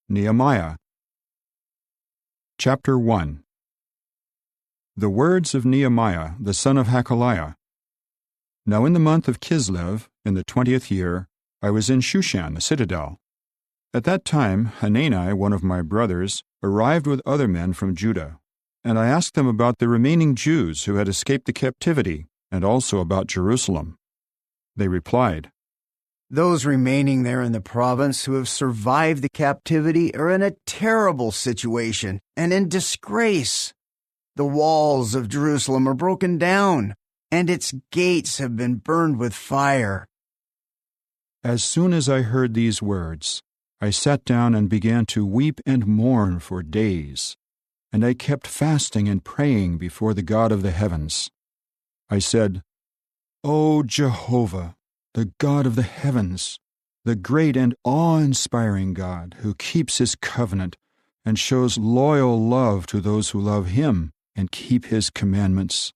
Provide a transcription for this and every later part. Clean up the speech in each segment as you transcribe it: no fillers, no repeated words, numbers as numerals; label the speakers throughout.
Speaker 1: Nehemiah. Chapter 1. The words of Nehemiah the son of Hakaliah. Now in the month of Kislev, in the 20th year, I was in Shushan the citadel. At that time Hanani, one of my brothers, arrived with other men from Judah, and I asked them about the remaining Jews who had escaped the captivity, and also about Jerusalem. They replied,
Speaker 2: "Those remaining there in the province who have survived the captivity are in a terrible situation and in disgrace. The walls of Jerusalem are broken down, and its gates have been burned with fire."
Speaker 1: As soon as I heard these words, I sat down and began to weep and mourn for days, and I kept fasting and praying before the God of the heavens. I said, "O Jehovah, the God of the heavens, the great and awe-inspiring God who keeps his covenant and shows loyal love to those who love him and keep his commandments,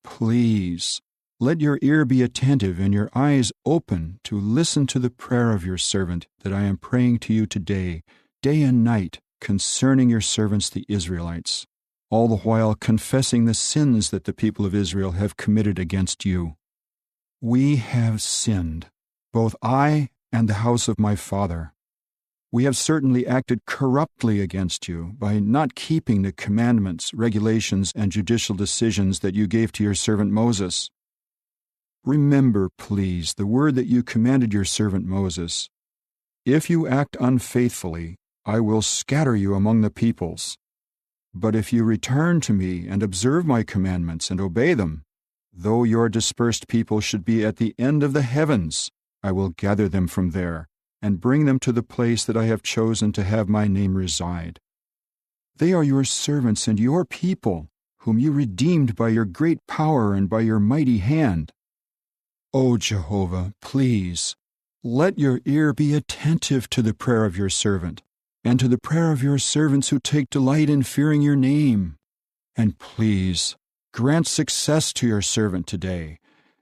Speaker 1: please let your ear be attentive and your eyes open to listen to the prayer of your servant that I am praying to you today, day and night, concerning your servants the Israelites, all the while confessing the sins that the people of Israel have committed against you. We have sinned, both I and the house of my father. We have certainly acted corruptly against you by not keeping the commandments, regulations, and judicial decisions that you gave to your servant Moses. Remember, please, the word that you commanded your servant Moses. If you act unfaithfully, I will scatter you among the peoples. But if you return to me and observe my commandments and obey them, though your dispersed people should be at the end of the heavens, I will gather them from there and bring them to the place that I have chosen to have my name reside. They are your servants and your people, whom you redeemed by your great power and by your mighty hand. O Jehovah, please, let your ear be attentive to the prayer of your servant, and to the prayer of your servants who take delight in fearing your name. And please, grant success to your servant today,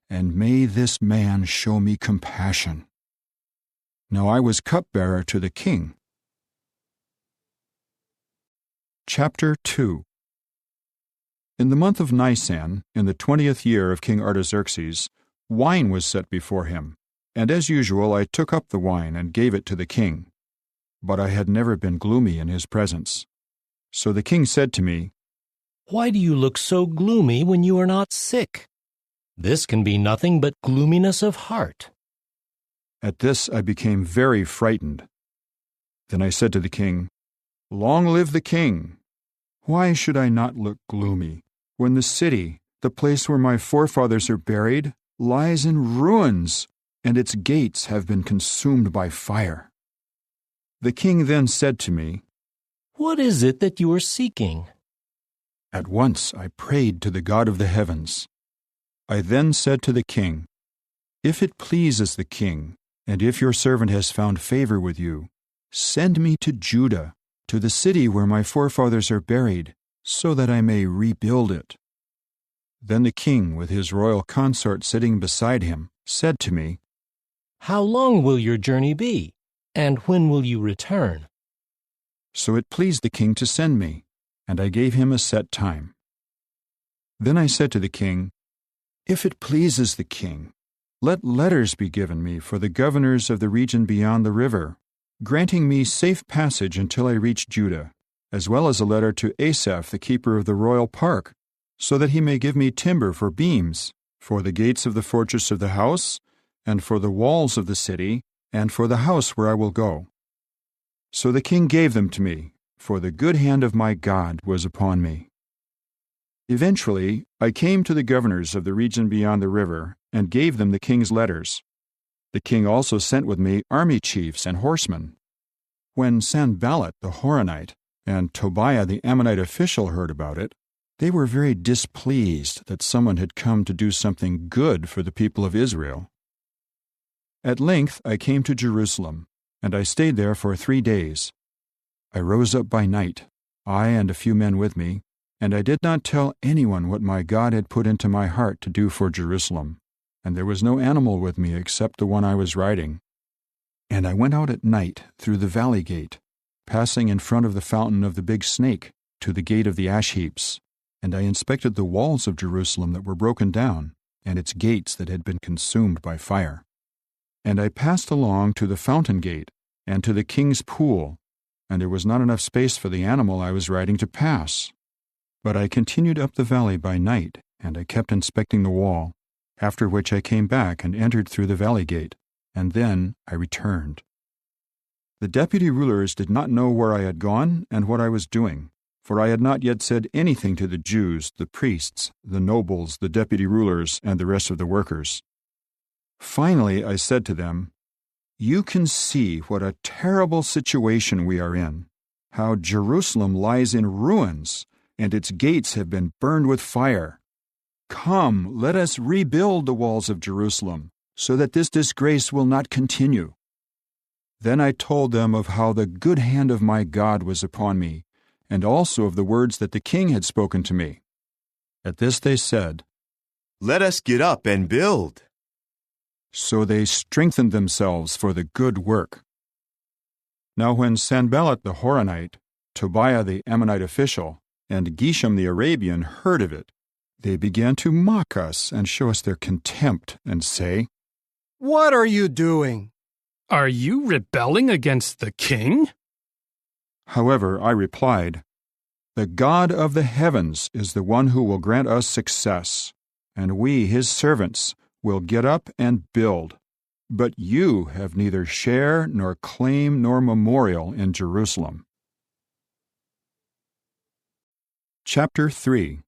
Speaker 1: and may this man show me compassion." Now I was cupbearer to the king. Chapter 2. In the month of Nisan, in the 20th year of King Artaxerxes, wine was set before him, and as usual I took up the wine and gave it to the king. But I had never been gloomy in his presence. So the king said to me,
Speaker 3: "Why do you look so gloomy when you are not sick? This can be nothing but gloominess of heart."
Speaker 1: At this I became very frightened. Then I said to the king, "Long live the king! Why should I not look gloomy when the city, the place where my forefathers are buried, lies in ruins, and its gates have been consumed by fire?" The king then said to me,
Speaker 3: "What is it that you are seeking?"
Speaker 1: At once I prayed to the God of the heavens. I then said to the king, "If it pleases the king, and if your servant has found favor with you, send me to Judah, to the city where my forefathers are buried, so that I may rebuild it." Then the king, with his royal consort sitting beside him, said to me,
Speaker 3: "How long will your journey be, and when will you return?"
Speaker 1: So it pleased the king to send me, and I gave him a set time. Then I said to the king, "If it pleases the king, let letters be given me for the governors of the region beyond the river, granting me safe passage until I reach Judah, as well as a letter to Asaph, the keeper of the royal park, so that he may give me timber for beams, for the gates of the fortress of the house, and for the walls of the city, and for the house where I will go." So the king gave them to me, for the good hand of my God was upon me. Eventually, I came to the governors of the region beyond the river and gave them the king's letters. The king also sent with me army chiefs and horsemen. When Sanballat the Horonite and Tobiah the Ammonite official heard about it, they were very displeased that someone had come to do something good for the people of Israel. At length I came to Jerusalem, and I stayed there for 3 days. I rose up by night, I and a few men with me, and I did not tell anyone what my God had put into my heart to do for Jerusalem, and there was no animal with me except the one I was riding. And I went out at night through the valley gate, passing in front of the fountain of the big snake, to the gate of the ash heaps. And I inspected the walls of Jerusalem that were broken down, and its gates that had been consumed by fire. And I passed along to the fountain gate, and to the king's pool, and there was not enough space for the animal I was riding to pass. But I continued up the valley by night, and I kept inspecting the wall, after which I came back and entered through the valley gate, and then I returned. The deputy rulers did not know where I had gone and what I was doing, for I had not yet said anything to the Jews, the priests, the nobles, the deputy rulers, and the rest of the workers. Finally I said to them, "You can see what a terrible situation we are in, how Jerusalem lies in ruins, and its gates have been burned with fire. Come, let us rebuild the walls of Jerusalem, so that this disgrace will not continue." Then I told them of how the good hand of my God was upon me, and also of the words that the king had spoken to me. At this they said,
Speaker 4: "Let us get up and build."
Speaker 1: So they strengthened themselves for the good work. Now when Sanballat the Horonite, Tobiah the Ammonite official, and Geshem the Arabian heard of it, they began to mock us and show us their contempt and say,
Speaker 5: "What are you doing?
Speaker 6: Are you rebelling against the king?"
Speaker 1: However, I replied, "The God of the heavens is the one who will grant us success, and we, his servants, will get up and build. But you have neither share nor claim nor memorial in Jerusalem." Chapter 3.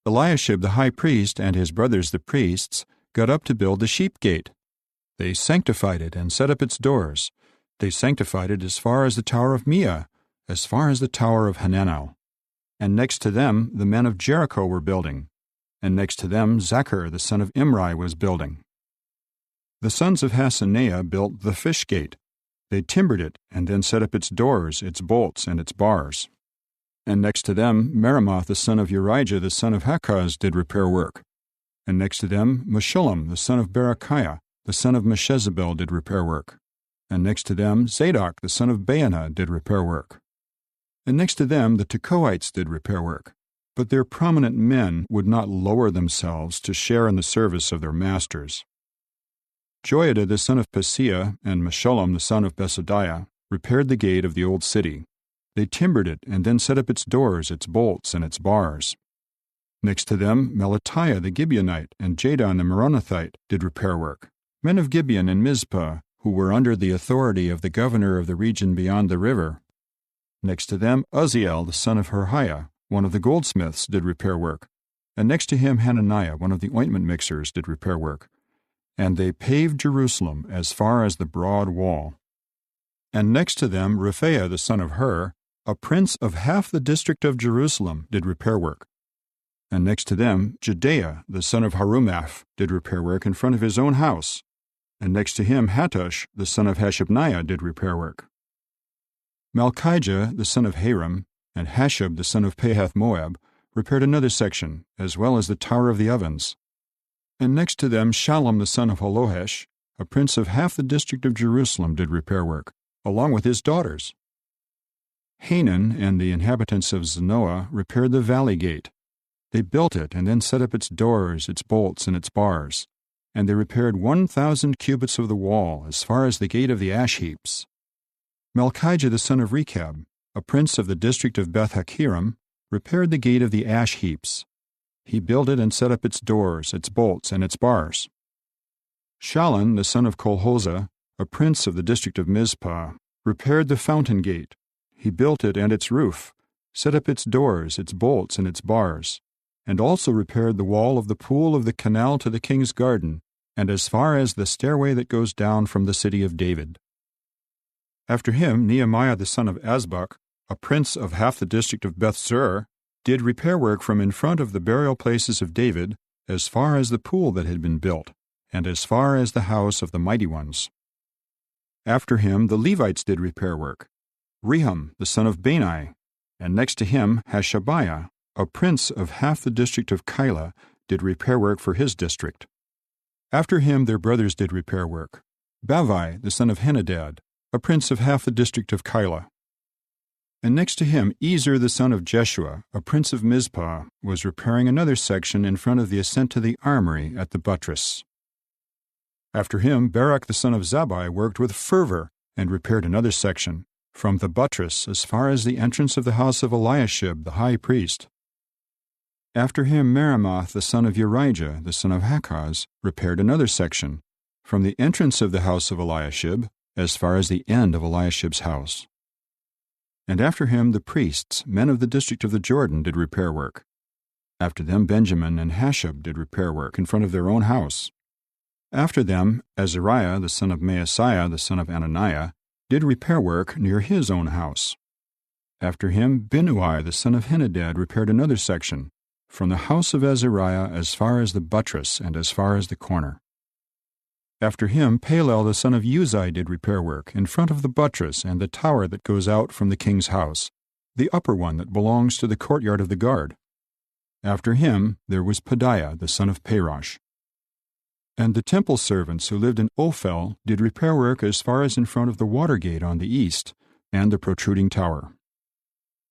Speaker 1: Eliashib the high priest and his brothers the priests got up to build the sheep gate. They sanctified it and set up its doors. They sanctified it as far as the tower of Meah, as far as the tower of Hananel. And next to them the men of Jericho were building, and next to them Zachar the son of Imri was building. The sons of Hasaneah built the fish gate. They timbered it and then set up its doors, its bolts, and its bars. And next to them Meremoth the son of Urijah the son of Hakaz did repair work. And next to them Meshullam the son of Berechiah the son of Meshezabel did repair work. And next to them Zadok the son of Baanah did repair work. And next to them the Tekoites did repair work. But their prominent men would not lower themselves to share in the service of their masters. Joiada the son of Paseah and Meshullam the son of Besodiah repaired the gate of the old city. They timbered it and then set up its doors, its bolts, and its bars. Next to them Melatiah the Gibeonite and Jadon the Meronothite did repair work, men of Gibeon and Mizpah, who were under the authority of the governor of the region beyond the river. Next to them Uzziel the son of Hurhiah, one of the goldsmiths, did repair work, and next to him Hananiah, one of the ointment mixers, did repair work. And they paved Jerusalem as far as the broad wall. And next to them Rephaiah the son of Hur, a prince of half the district of Jerusalem, did repair work. And next to them Jedaiah the son of Harumaph did repair work in front of his own house. And next to him Hattush the son of Hashabniah did repair work. Malchijah the son of Haram and Hashab the son of Pahath-Moab repaired another section, as well as the Tower of the Ovens. And next to them Shallum the son of Holohesh, a prince of half the district of Jerusalem, did repair work, along with his daughters. Hanan and the inhabitants of Zanoah repaired the valley gate. They built it and then set up its doors, its bolts, and its bars. And they repaired 1,000 cubits of the wall, as far as the gate of the ash heaps. Malchijah the son of Rechab, a prince of the district of Beth-Hakerem, repaired the gate of the ash heaps. He built it and set up its doors, its bolts, and its bars. Shallun the son of Kolhozah, a prince of the district of Mizpah, repaired the fountain gate. He built it and its roof, set up its doors, its bolts, and its bars, and also repaired the wall of the pool of the canal to the king's garden, and as far as the stairway that goes down from the city of David. After him Nehemiah the son of Azbuk, a prince of half the district of Beth-zur, did repair work from in front of the burial places of David, as far as the pool that had been built, and as far as the house of the mighty ones. After him the Levites did repair work. Rehum the son of Bani, and next to him Hashabiah, a prince of half the district of Keilah, did repair work for his district. After him their brothers did repair work. Bavai the son of Henadad, a prince of half the district of Keilah. And next to him, Ezer the son of Jeshua, a prince of Mizpah, was repairing another section in front of the ascent to the armory at the buttress. After him, Barak the son of Zabbai worked with fervor and repaired another section, from the buttress as far as the entrance of the house of Eliashib the high priest. After him, Meremoth the son of Urijah the son of Hakaz repaired another section, from the entrance of the house of Eliashib as far as the end of Eliashib's house. And after him the priests, men of the district of the Jordan, did repair work. After them Benjamin and Hashab did repair work in front of their own house. After them Azariah the son of Maaseiah the son of Ananiah did repair work near his own house. After him Binnui the son of Henadad repaired another section, from the house of Azariah as far as the buttress and as far as the corner. After him Palel the son of Uzai did repair work in front of the buttress and the tower that goes out from the king's house, the upper one that belongs to the courtyard of the guard. After him there was Pedaiah the son of Parosh. And the temple servants who lived in Ophel did repair work as far as in front of the water gate on the east and the protruding tower.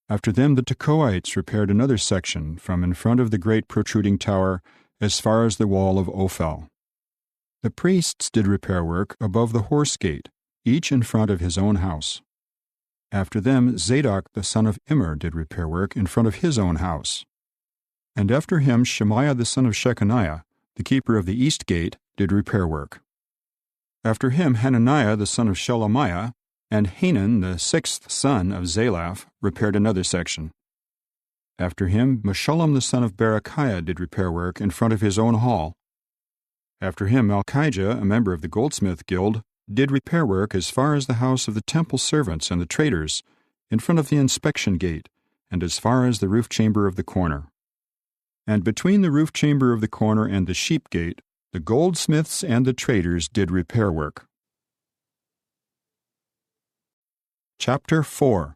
Speaker 1: After them the Tekoites repaired another section from in front of the great protruding tower as far as the wall of Ophel. The priests did repair work above the horse gate, each in front of his own house. After them Zadok the son of Immer did repair work in front of his own house. And after him Shemaiah the son of Shechaniah, the keeper of the east gate, did repair work. After him Hananiah the son of Shelemiah, and Hanan the sixth son of Zalaph, repaired another section. After him Meshullam the son of Berechiah did repair work in front of his own hall. After him Malchijah, a member of the goldsmith guild, did repair work as far as the house of the temple servants and the traders, in front of the inspection gate, and as far as the roof chamber of the corner. And between the roof chamber of the corner and the sheep gate, the goldsmiths and the traders did repair work. Chapter 4.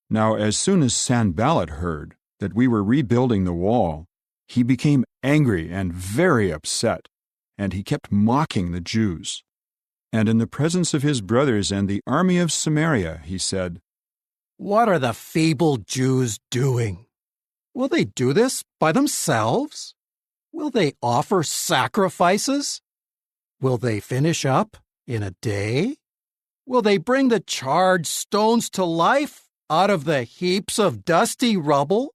Speaker 1: Now as soon as Sanballat heard that we were rebuilding the wall, he became angry and very upset, and he kept mocking the Jews. And in the presence of his brothers and the army of Samaria, he said,
Speaker 5: What are the feeble Jews doing? Will they do this by themselves? Will they offer sacrifices? Will they finish up in a day? Will they bring the charred stones to life out of the heaps of dusty rubble?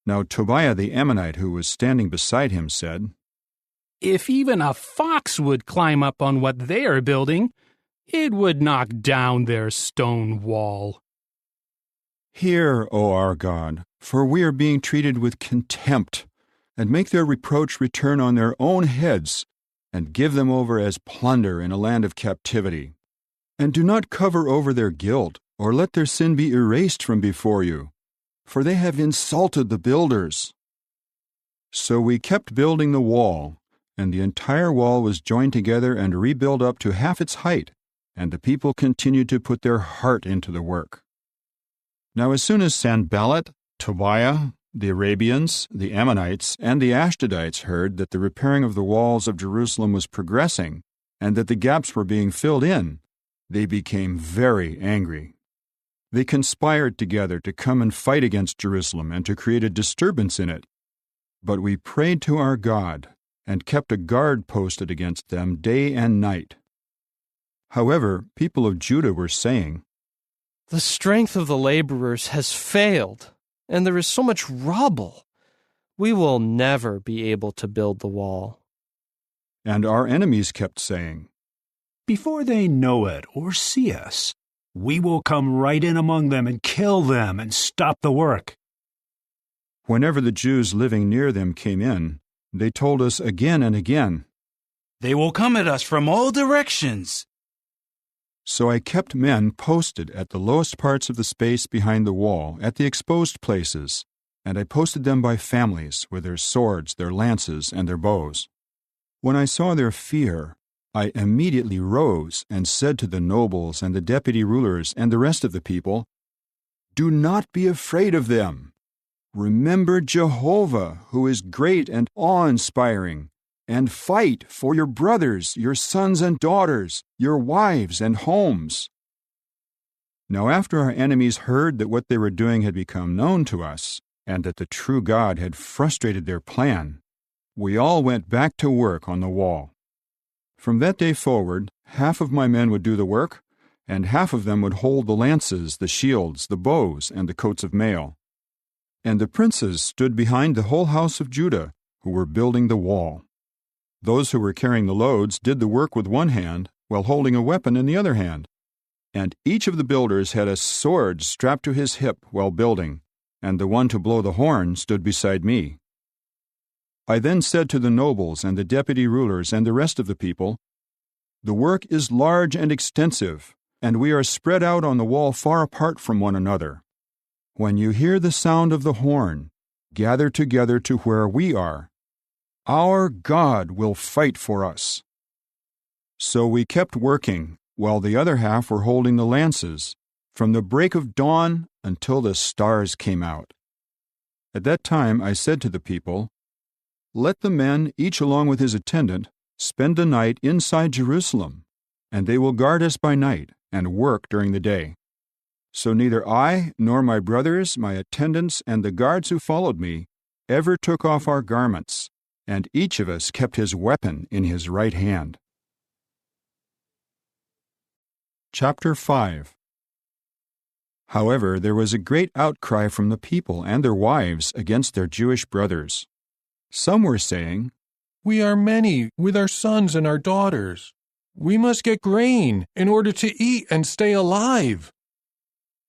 Speaker 1: Now Tobiah the Ammonite, who was standing beside him, said,
Speaker 6: If even a fox would climb up on what they are building, it would knock down their stone wall.
Speaker 1: Hear, O our God, for we are being treated with contempt, and make their reproach return on their own heads, and give them over as plunder in a land of captivity. And do not cover over their guilt, or let their sin be erased from before you, for they have insulted the builders. So we kept building the wall, and the entire wall was joined together and rebuilt up to half its height, and the people continued to put their heart into the work. Now as soon as Sanballat, Tobiah, the Arabians, the Ammonites, and the Ashdodites heard that the repairing of the walls of Jerusalem was progressing, and that the gaps were being filled in, they became very angry. They conspired together to come and fight against Jerusalem and to create a disturbance in it. But we prayed to our God, and kept a guard posted against them day and night. However, people of Judah were saying,
Speaker 3: The strength of the laborers has failed, and there is so much rubble. We will never be able to build the wall.
Speaker 1: And our enemies kept saying,
Speaker 7: Before they know it or see us, we will come right in among them and kill them and stop the work.
Speaker 1: Whenever the Jews living near them came in, they told us again and again,
Speaker 8: They will come at us from all directions.
Speaker 1: So I kept men posted at the lowest parts of the space behind the wall, at the exposed places, and I posted them by families, with their swords, their lances, and their bows. When I saw their fear, I immediately rose and said to the nobles and the deputy rulers and the rest of the people, Do not be afraid of them. Remember Jehovah, who is great and awe-inspiring, and fight for your brothers, your sons and daughters, your wives and homes." Now after our enemies heard that what they were doing had become known to us, and that the true God had frustrated their plan, we all went back to work on the wall. From that day forward, half of my men would do the work, and half of them would hold the lances, the shields, the bows, and the coats of mail. And the princes stood behind the whole house of Judah, who were building the wall. Those who were carrying the loads did the work with one hand, while holding a weapon in the other hand. And each of the builders had a sword strapped to his hip while building, and the one to blow the horn stood beside me. I then said to the nobles and the deputy rulers and the rest of the people, "The work is large and extensive, and we are spread out on the wall far apart from one another. When you hear the sound of the horn, gather together to where we are. Our God will fight for us." So we kept working, while the other half were holding the lances, from the break of dawn until the stars came out. At that time I said to the people, "Let the men, each along with his attendant, spend the night inside Jerusalem, and they will guard us by night and work during the day." So neither I nor my brothers, my attendants, and the guards who followed me ever took off our garments, and each of us kept his weapon in his right hand. Chapter 5. However, there was a great outcry from the people and their wives against their Jewish brothers. Some were saying,
Speaker 9: "We are many with our sons and our daughters. We must get grain in order to eat and stay alive."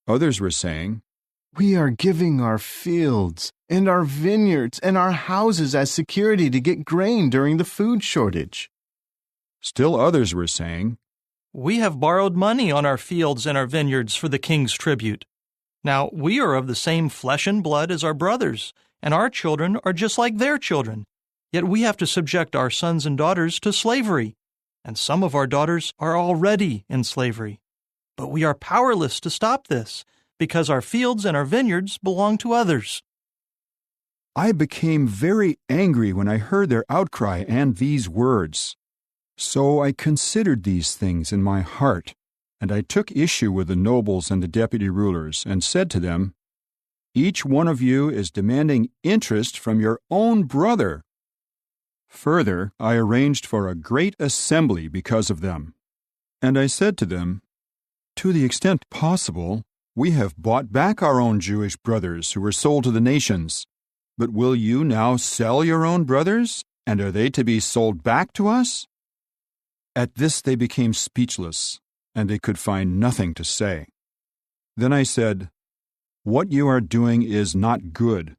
Speaker 1: Others were saying,
Speaker 10: "We are giving our fields and our vineyards and our houses as security to get grain during the food shortage."
Speaker 1: Still others were saying,
Speaker 3: "We have borrowed money on our fields and our vineyards for the king's tribute. Now we are of the same flesh and blood as our brothers, and our children are just like their children. Yet we have to subject our sons and daughters to slavery, and some of our daughters are already in slavery. But we are powerless to stop this, because our fields and our vineyards belong to others."
Speaker 1: I became very angry when I heard their outcry and these words. So I considered these things in my heart, and I took issue with the nobles and the deputy rulers, and said to them, "Each one of you is demanding interest from your own brother." Further, I arranged for a great assembly because of them. And I said to them, "To the extent possible, we have bought back our own Jewish brothers who were sold to the nations. But will you now sell your own brothers, and are they to be sold back to us?" At this they became speechless, and they could find nothing to say. Then I said, "What you are doing is not good.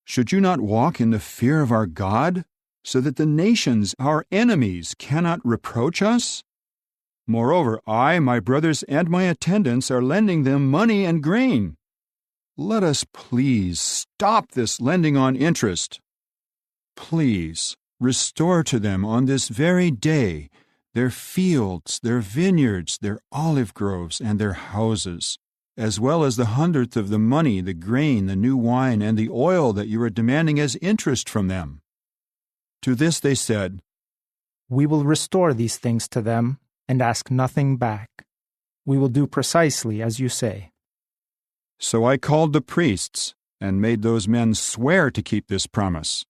Speaker 1: Should you not walk in the fear of our God, so that the nations, our enemies, cannot reproach us? Moreover, I, my brothers, and my attendants are lending them money and grain. Let us please stop this lending on interest. Please restore to them on this very day their fields, their vineyards, their olive groves, and their houses, as well as the 100th of the money, the grain, the new wine, and the oil that you are demanding as interest from them." To this they said,
Speaker 11: "We will restore these things to them and ask nothing back. We will do precisely as you say."
Speaker 1: So I called the priests and made those men swear to keep this promise.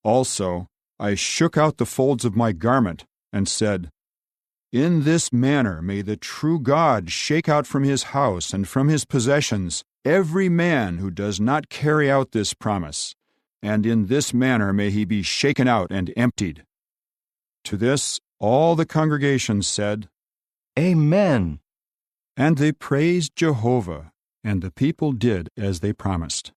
Speaker 1: Also, I shook out the folds of my garment and said, "In this manner may the true God shake out from his house and from his possessions every man who does not carry out this promise, and in this manner may he be shaken out and emptied." To this all the congregation said,
Speaker 10: "Amen."
Speaker 1: And they praised Jehovah, and the people did as they promised.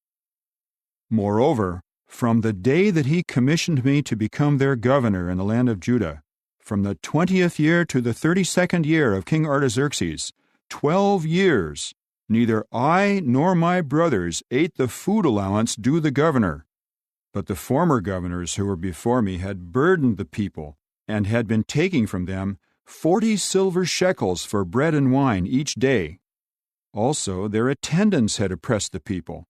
Speaker 1: Moreover, from the day that he commissioned me to become their governor in the land of Judah, from the 20th year to the 32nd year of King Artaxerxes, 12 years, neither I nor my brothers ate the food allowance due the governor. But the former governors who were before me had burdened the people, and had been taking from them 40 silver shekels for bread and wine each day. Also, their attendants had oppressed the people.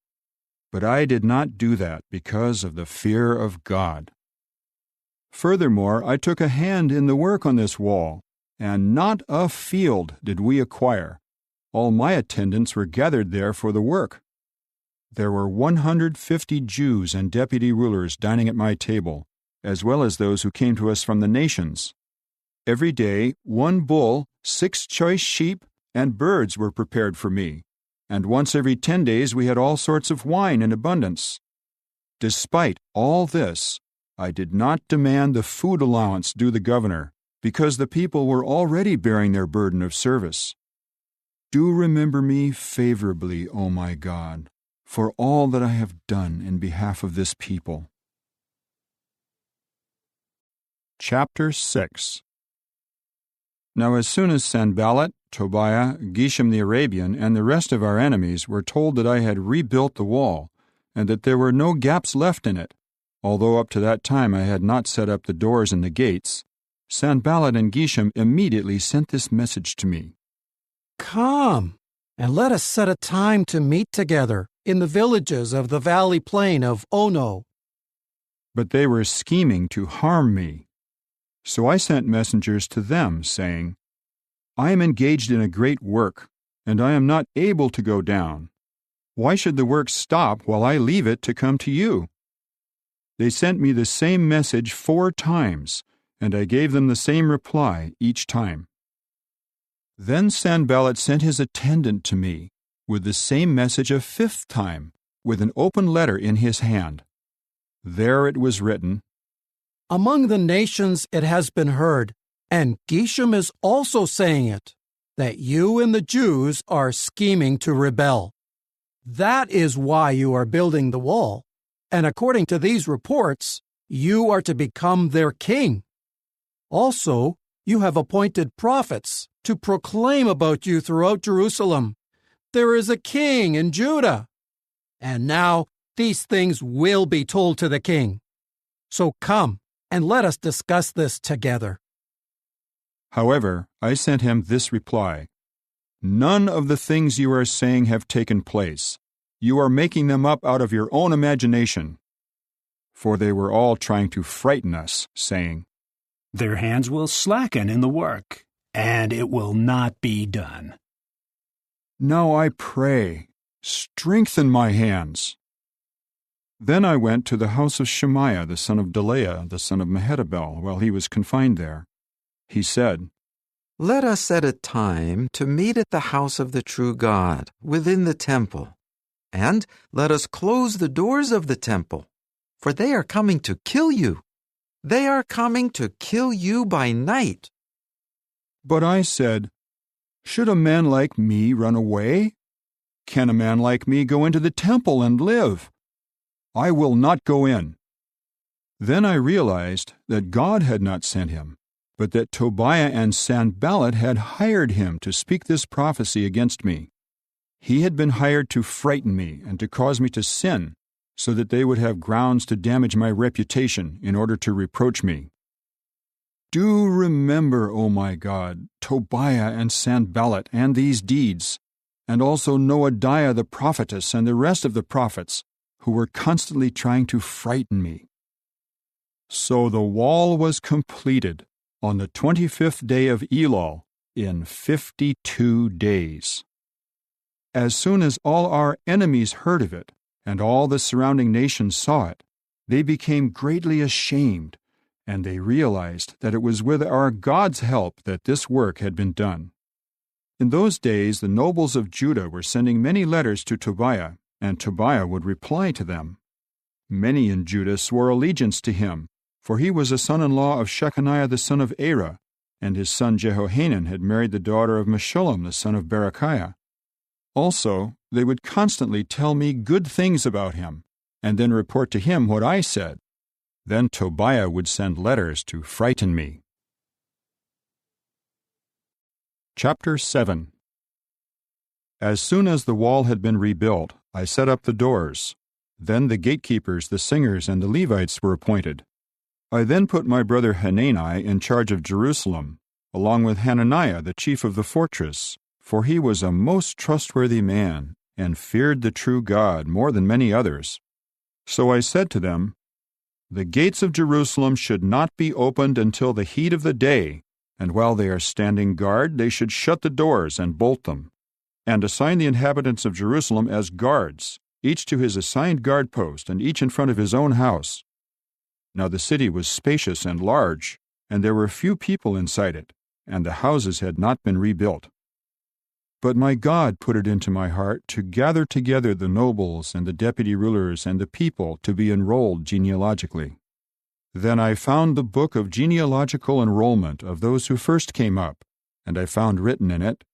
Speaker 1: But I did not do that because of the fear of God. Furthermore, I took a hand in the work on this wall, and not a field did we acquire. All my attendants were gathered there for the work. There were 150 Jews and deputy rulers dining at my table, as well as those who came to us from the nations. Every day 1 bull, 6 choice sheep, and birds were prepared for me, and once every 10 days we had all sorts of wine in abundance. Despite all this, I did not demand the food allowance due the governor, because the people were already bearing their burden of service. Do remember me favorably, O my God, for all that I have done in behalf of this people. Chapter 6. Now as soon as Sanballat, Tobiah, Geshem the Arabian, and the rest of our enemies were told that I had rebuilt the wall, and that there were no gaps left in it, although up to that time I had not set up the doors and the gates, Sanballat and Geshem immediately sent this message to me.
Speaker 5: Come, and let us set a time to meet together in the villages of the valley plain of Ono.
Speaker 1: But they were scheming to harm me. So I sent messengers to them, saying, I am engaged in a great work, and I am not able to go down. Why should the work stop while I leave it to come to you? They sent me the same message 4 times, and I gave them the same reply each time. Then Sanballat sent his attendant to me, with the same message a 5th time, with an open letter in his hand. There it was written,
Speaker 5: Among the nations it has been heard, and Geshem is also saying it, that you and the Jews are scheming to rebel. That is why you are building the wall, and according to these reports, you are to become their king. Also, you have appointed prophets to proclaim about you throughout Jerusalem. There is a king in Judah. And now these things will be told to the king. So come and let us discuss this together.
Speaker 1: However, I sent him this reply, None of the things you are saying have taken place. You are making them up out of your own imagination. For they were all trying to frighten us, saying,
Speaker 7: Their hands will slacken in the work, and it will not be done.
Speaker 1: Now I pray, strengthen my hands. Then I went to the house of Shemaiah, the son of Delaiah, the son of Mehetabel, while he was confined there. He said,
Speaker 12: Let us set a time to meet at the house of the true God, within the temple. And let us close the doors of the temple, for they are coming to kill you. They are coming to kill you by night.
Speaker 1: But I said, Should a man like me run away? Can a man like me go into the temple and live? I will not go in. Then I realized that God had not sent him, but that Tobiah and Sanballat had hired him to speak this prophecy against me. He had been hired to frighten me and to cause me to sin, so that they would have grounds to damage my reputation in order to reproach me. Do remember, O my God, Tobiah and Sanballat and these deeds, and also Noadiah the prophetess and the rest of the prophets, who were constantly trying to frighten me. So the wall was completed on the 25th day of Elul in 52 days. As soon as all our enemies heard of it, and all the surrounding nations saw it, they became greatly ashamed, and they realized that it was with our God's help that this work had been done. In those days the nobles of Judah were sending many letters to Tobiah, and Tobiah would reply to them. Many in Judah swore allegiance to him, for he was a son-in-law of Shechaniah the son of Era, and his son Jehohanan had married the daughter of Meshullam the son of Berechiah. Also, they would constantly tell me good things about him, and then report to him what I said. Then Tobiah would send letters to frighten me. Chapter 7. As soon as the wall had been rebuilt, I set up the doors. Then the gatekeepers, the singers, and the Levites were appointed. I then put my brother Hanani in charge of Jerusalem, along with Hananiah, the chief of the fortress, for he was a most trustworthy man, and feared the true God more than many others. So I said to them, The gates of Jerusalem should not be opened until the heat of the day, and while they are standing guard, they should shut the doors and bolt them, and assign the inhabitants of Jerusalem as guards, each to his assigned guard post, and each in front of his own house. Now the city was spacious and large, and there were few people inside it, and the houses had not been rebuilt. But my God put it into my heart to gather together the nobles and the deputy rulers and the people to be enrolled genealogically. Then I found the book of genealogical enrollment of those who first came up, and I found written in it,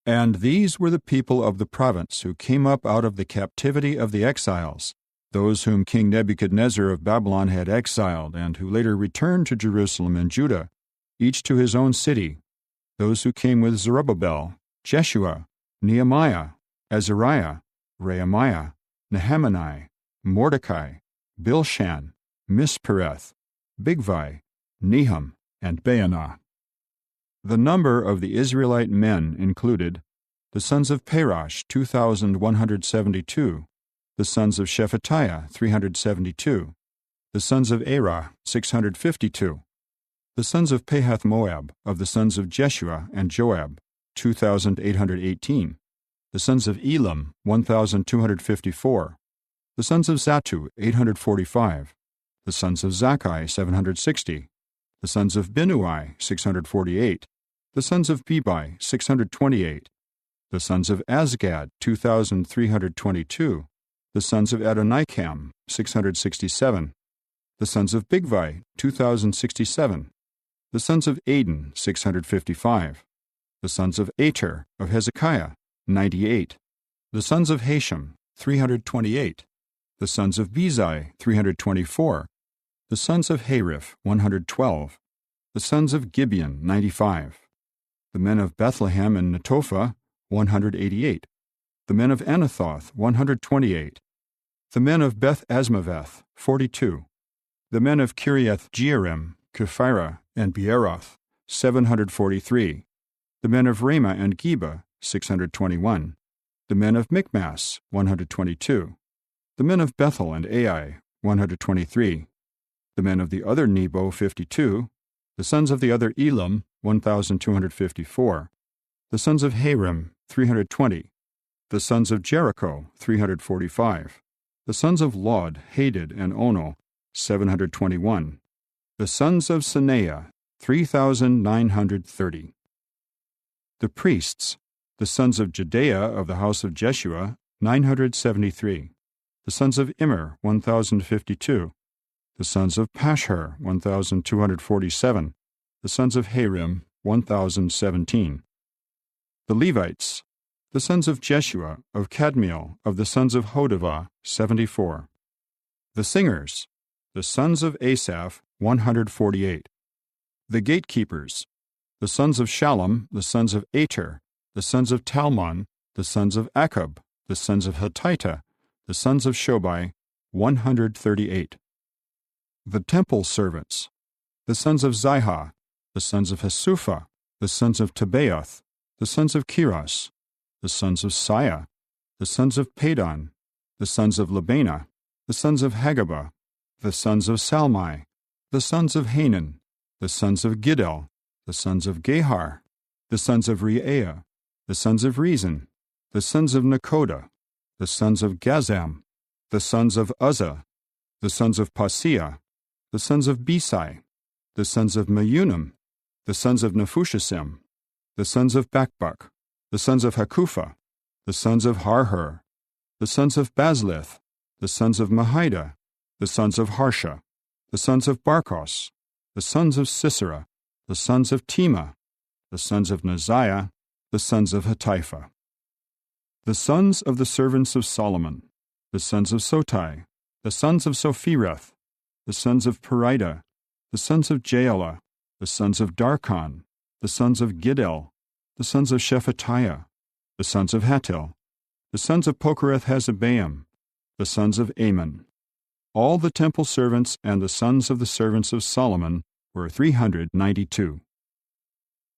Speaker 1: "And these were the people of the province who came up out of the captivity of the exiles, those whom King Nebuchadnezzar of Babylon had exiled, and who later returned to Jerusalem and Judah, each to his own city, those who came with Zerubbabel, Jeshua, Nehemiah, Azariah, Rehemiah, Nehemiah, Mordecai, Bilshan, Mispereth, Bigvai, Nehum, and Baanah." The number of the Israelite men included the sons of Parosh, 2,172, the sons of Shephatiah, 372, the sons of Arah, 652, the sons of Pahath-Moab, of the sons of Jeshua and Joab, 2,818, the sons of Elam, 1,254, the sons of Zattu, 845, the sons of Zakkai, 760, the sons of Binnui, 648, the sons of Bebai, 628, the sons of Azgad, 2,322, the sons of Adonikam, 667, the sons of Bigvai, 2,067, the sons of Adin, 655, the sons of Ater of Hezekiah, 98, the sons of Hashem, 328, the sons of Bezai, 324, the sons of Hariph, 112, the sons of Gibeon, 95, the men of Bethlehem and Netophah, 188, the men of Anathoth, 128, the men of Beth Asmaveth, 42, the men of Kiriath Jearim, Kephirah, and Beeroth, 743, the men of Ramah and Geba, 621, the men of Michmas, 122, the men of Bethel and Ai, 123, the men of the other Nebo, 52, the sons of the other Elam, 1,254, the sons of Harim, 320, the sons of Jericho, 345, the sons of Lod, Hadid, and Ono, 721, the sons of Senaiah, 3,930. The priests, the sons of Jedaiah of the house of Jeshua, 973, the sons of Immer, 1,052, the sons of Pashhur, 1,247, the sons of Harim, 1,017. The Levites, the sons of Jeshua, of Kadmiel, of the sons of Hodavah, 74. The singers, the sons of Asaph, 148. The gatekeepers, the sons of Shallum, the sons of Ater, the sons of Talmon, the sons of Akub, the sons of Hatita, the sons of Shobai, 138. The temple servants, the sons of Zihah, the sons of Hasupha, the sons of Tabaoth, the sons of Kiros, the sons of Siah, the sons of Padon, the sons of Labana, the sons of Hagabah, the sons of Salmai, the sons of Hanan, the sons of Giddel, the sons of Gehar, the sons of Reaiah, the sons of Rezin, the sons of Nekoda, the sons of Gazam, the sons of Uzzah, the sons of Paseah, the sons of Besai, the sons of Meunim, the sons of Nephushasim, the sons of Bakbuk, the sons of Hakupha, the sons of Harhur, the sons of Bazlith, the sons of Mahida, the sons of Harsha, the sons of Barkos, the sons of Sisera, the sons of Tema, the sons of Neziah, the sons of Hatipha. The sons of the servants of Solomon, the sons of Sotai, the sons of Sophireth, the sons of Perida, the sons of Jaala, the sons of Darkon, the sons of Giddel, the sons of Shephatiah, the sons of Hatil, the sons of Pokereth-Hazzebaim, the sons of Ammon. All the temple servants and the sons of the servants of Solomon were 392.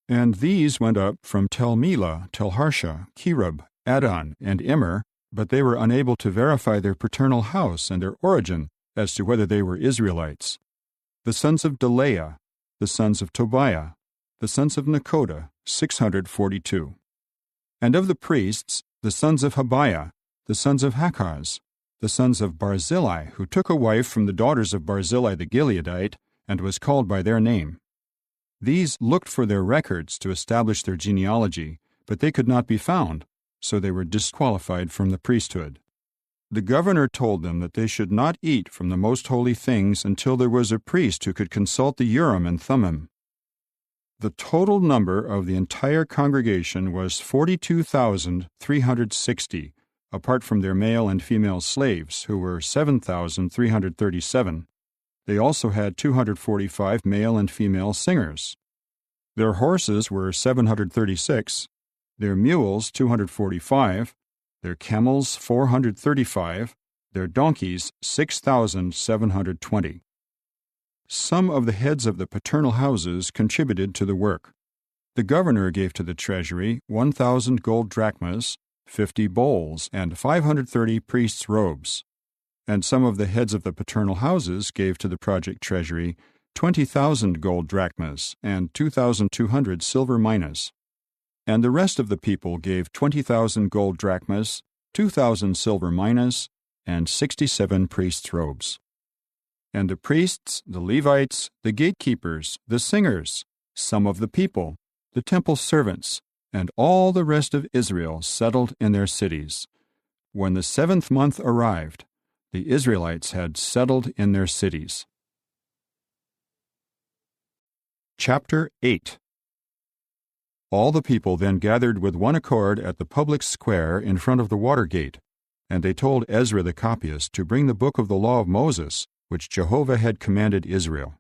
Speaker 1: And these went up from Tel Melah, Tel Harsha, Kerub, Adon, and Immer, but they were unable to verify their paternal house and their origin, as to whether they were Israelites. The sons of Delaiah, the sons of Tobiah, the sons of Nekoda, 642. And of the priests, the sons of Habiah, the sons of Hakaz, the sons of Barzillai, who took a wife from the daughters of Barzillai the Gileadite, and was called by their name. These looked for their records to establish their genealogy, but they could not be found, so they were disqualified from the priesthood. The governor told them that they should not eat from the most holy things until there was a priest who could consult the Urim and Thummim. The total number of the entire congregation was 42,360, apart from their male and female slaves, who were 7,337. They also had 245 male and female singers. Their horses were 736, their mules 245, their camels 435, their donkeys 6,720. Some of the heads of the paternal houses contributed to the work. The governor gave to the treasury 1,000 gold drachmas, 50 bowls, and 530 priests' robes. And some of the heads of the paternal houses gave to the project treasury 20,000 gold drachmas and 2,200 silver minas. And the rest of the people gave 20,000 gold drachmas, 2,000 silver minas, and 67 priests' robes. And the priests, the Levites, the gatekeepers, the singers, some of the people, the temple servants, and all the rest of Israel settled in their cities. When the 7th month arrived, the Israelites had settled in their cities. Chapter 8. All the people then gathered with one accord at the public square in front of the water gate, and they told Ezra the copyist to bring the book of the law of Moses, which Jehovah had commanded Israel.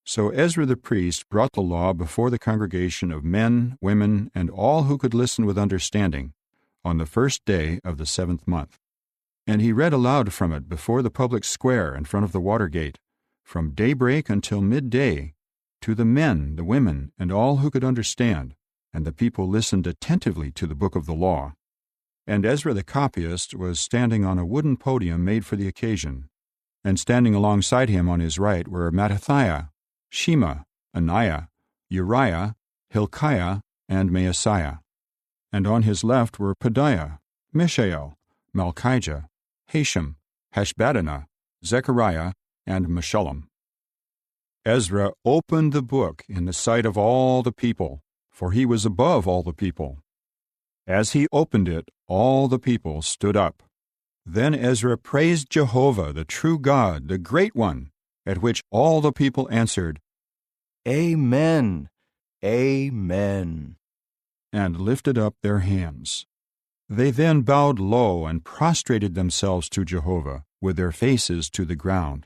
Speaker 1: So Ezra the priest brought the law before the congregation of men, women, and all who could listen with understanding, on the first day of the 7th month. And he read aloud from it before the public square in front of the water gate, from daybreak until midday, to the men, the women, and all who could understand, and the people listened attentively to the book of the law. And Ezra the copyist was standing on a wooden podium made for the occasion, and standing alongside him on his right were Mattithiah, Shema, Anaiah, Uriah, Hilkiah, and Maaseiah. And on his left were Pedaiah, Mishael, Malchijah, Hashem, Hashbaddanah, Zechariah, and Meshullam. Ezra opened the book in the sight of all the people, for he was above all the people. As he opened it, all the people stood up. Then Ezra praised Jehovah, the true God, the Great One, at which all the people answered,
Speaker 2: Amen, Amen,
Speaker 1: and lifted up their hands. They then bowed low and prostrated themselves to Jehovah, with their faces to the ground.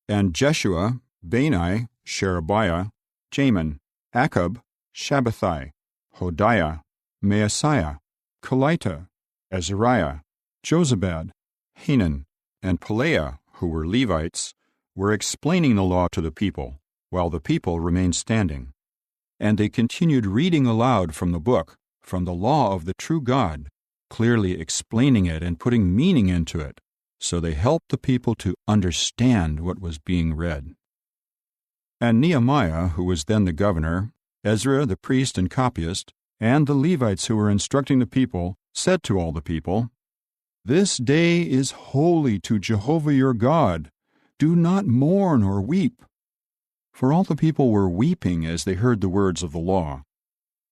Speaker 1: And Jeshua, Bani, Sherebiah, Jamin, Akkub, Shabbathai, Hodiah, Maaseiah, Kelita, Azariah, Jozabad, Hanan, and Pelaiah, who were Levites, were explaining the law to the people, while the people remained standing. And they continued reading aloud from the book, from the law of the true God, clearly explaining it and putting meaning into it, so they helped the people to understand what was being read. And Nehemiah, who was then the governor, Ezra the priest and copyist, and the Levites who were instructing the people, said to all the people, This day is holy to Jehovah your God. Do not mourn or weep. For all the people were weeping as they heard the words of the law.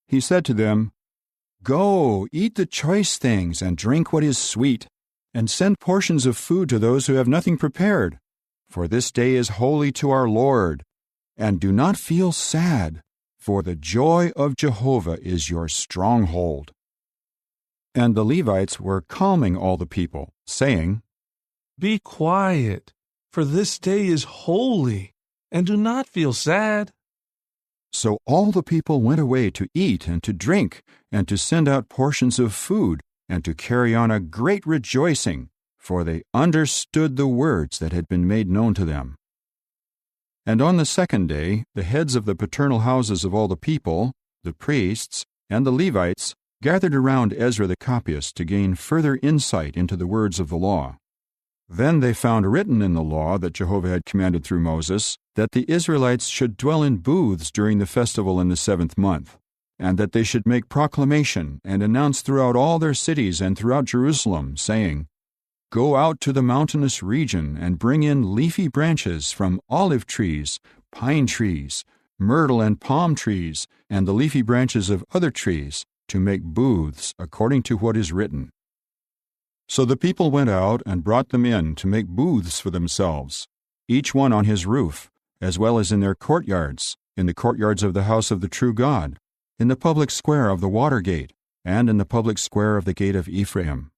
Speaker 1: He said to them, Go, eat the choice things and drink what is sweet, and send portions of food to those who have nothing prepared, for this day is holy to our Lord. And do not feel sad, for the joy of Jehovah is your stronghold. And the Levites were calming all the people, saying,
Speaker 13: Be quiet, for this day is holy, and do not feel sad.
Speaker 1: So all the people went away to eat and to drink, and to send out portions of food, and to carry on a great rejoicing, for they understood the words that had been made known to them. And on the second day, the heads of the paternal houses of all the people, the priests, and the Levites, gathered around Ezra the copyist to gain further insight into the words of the law. Then they found written in the law that Jehovah had commanded through Moses that the Israelites should dwell in booths during the festival in the 7th month, and that they should make proclamation and announce throughout all their cities and throughout Jerusalem, saying, "Go out to the mountainous region and bring in leafy branches from olive trees, pine trees, myrtle and palm trees, and the leafy branches of other trees, to make booths according to what is written." So the people went out and brought them in to make booths for themselves, each one on his roof, as well as in their courtyards, in the courtyards of the house of the true God, in the public square of the water gate, and in the public square of the gate of Ephraim.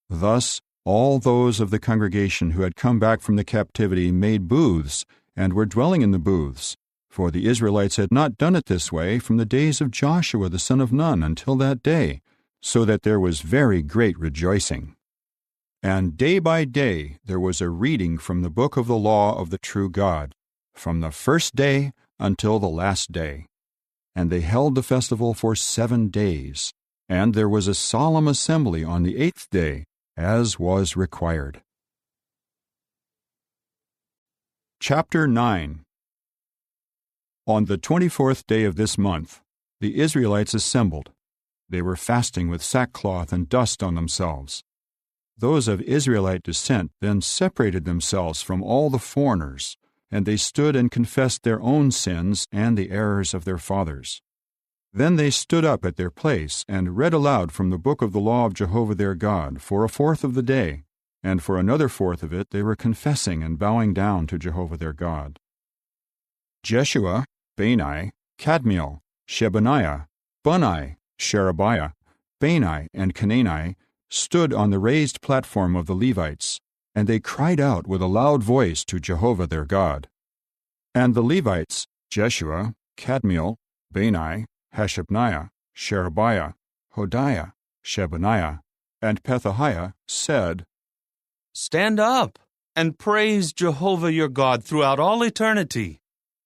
Speaker 1: Thus all those of the congregation who had come back from the captivity made booths, and were dwelling in the booths, for the Israelites had not done it this way from the days of Joshua the son of Nun until that day, so that there was very great rejoicing. And day by day there was a reading from the book of the law of the true God, from the first day until the last day. And they held the festival for 7 days, and there was a solemn assembly on the 8th day, as was required. Chapter 9. On the 24th day of this month, the Israelites assembled. They were fasting with sackcloth and dust on themselves. Those of Israelite descent then separated themselves from all the foreigners, and they stood and confessed their own sins and the errors of their fathers. Then they stood up at their place and read aloud from the book of the law of Jehovah their God for a fourth of the day, and for another fourth of it they were confessing and bowing down to Jehovah their God. Jeshua, Bani, Kadmiel, Shebaniah, Bunni, Sherebiah, Bani, and Canaani stood on the raised platform of the Levites, and they cried out with a loud voice to Jehovah their God. And the Levites, Jeshua, Kadmiel, Bani, Hashabniah, Sherebiah, Hodiah, Shebaniah, and Pethahiah, said,
Speaker 8: "Stand up and praise Jehovah your God throughout all eternity,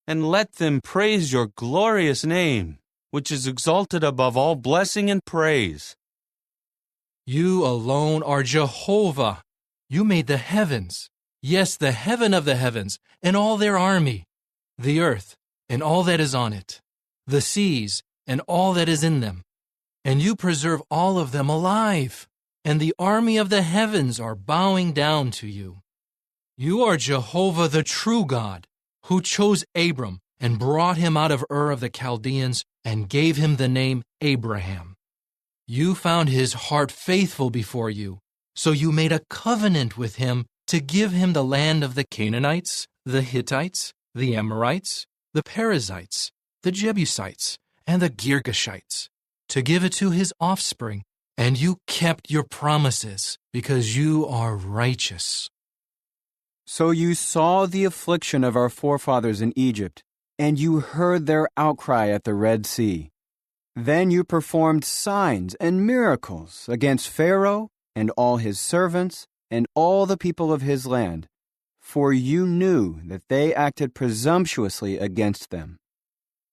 Speaker 8: and let them praise your glorious name, which is exalted above all blessing and praise."
Speaker 3: You alone are Jehovah. You made the heavens, yes, the heaven of the heavens, and all their army, the earth and all that is on it, the seas and all that is in them. And you preserve all of them alive, and the army of the heavens are bowing down to you. You are Jehovah the true God, who chose Abram and brought him out of Ur of the Chaldeans and gave him the name Abraham. You found his heart faithful before you, so you made a covenant with him to give him the land of the Canaanites, the Hittites, the Amorites, the Perizzites, the Jebusites, and the Girgashites, to give it to his offspring, and you kept your promises because you are righteous.
Speaker 14: So you saw the affliction of our forefathers in Egypt, and you heard their outcry at the Red Sea. Then you performed signs and miracles against Pharaoh and all his servants and all the people of his land, for you knew that they acted presumptuously against them.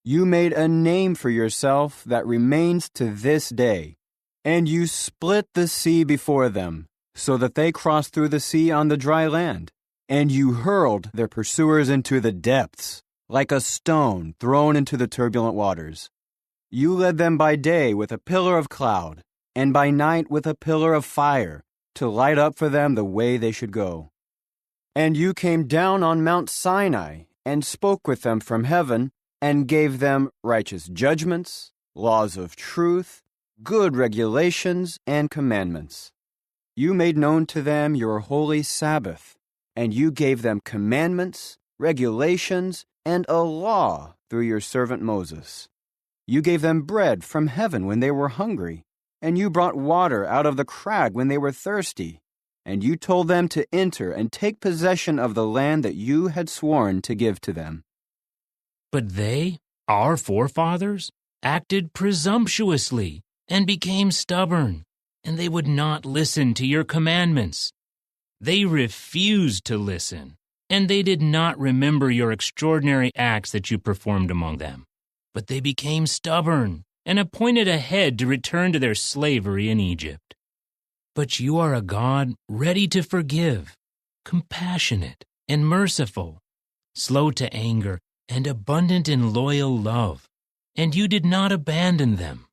Speaker 14: You made a name for yourself that remains to this day, and you split the sea before them, so that they crossed through the sea on the dry land, and you hurled their pursuers into the depths, like a stone thrown into the turbulent waters. You led them by day with a pillar of cloud, and by night with a pillar of fire, to light up for them the way they should go. And you came down on Mount Sinai, and spoke with them from heaven, and gave them righteous judgments, laws of truth, good regulations, and commandments. You made known to them your holy Sabbath, and you gave them commandments, regulations, and a law through your servant Moses. You gave them bread from heaven when they were hungry, and you brought water out of the crag when they were thirsty, and you told them to enter and take possession of the land that you had sworn to give to them.
Speaker 15: But they, our forefathers, acted presumptuously and became stubborn, and they would not listen to your commandments. They refused to listen, and they did not remember your extraordinary acts that you performed among them. But they became stubborn and appointed a head to return to their slavery in Egypt. But you are a God ready to forgive compassionate and merciful, slow to anger and abundant in loyal love, and you did not abandon them.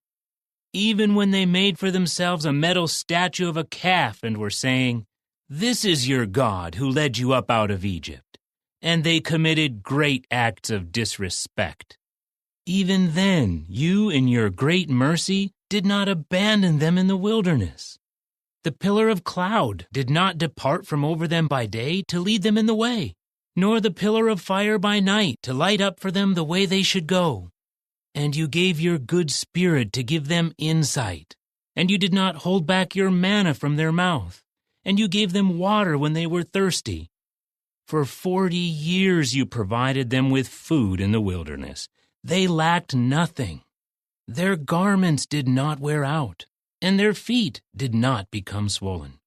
Speaker 15: Even when they made for themselves a metal statue of a calf and were saying, 'This is your God who led you up out of Egypt,' and they committed great acts of disrespect. Even then, you in your great mercy did not abandon them in the wilderness. The pillar of cloud did not depart from over them by day to lead them in the way, nor the pillar of fire by night to light up for them the way they should go. And you gave your good spirit to give them insight, and you did not hold back your manna from their mouth, and you gave them water when they were thirsty. For 40 years you provided them with food in the wilderness. They lacked nothing. Their garments did not wear out, and their feet did not become swollen.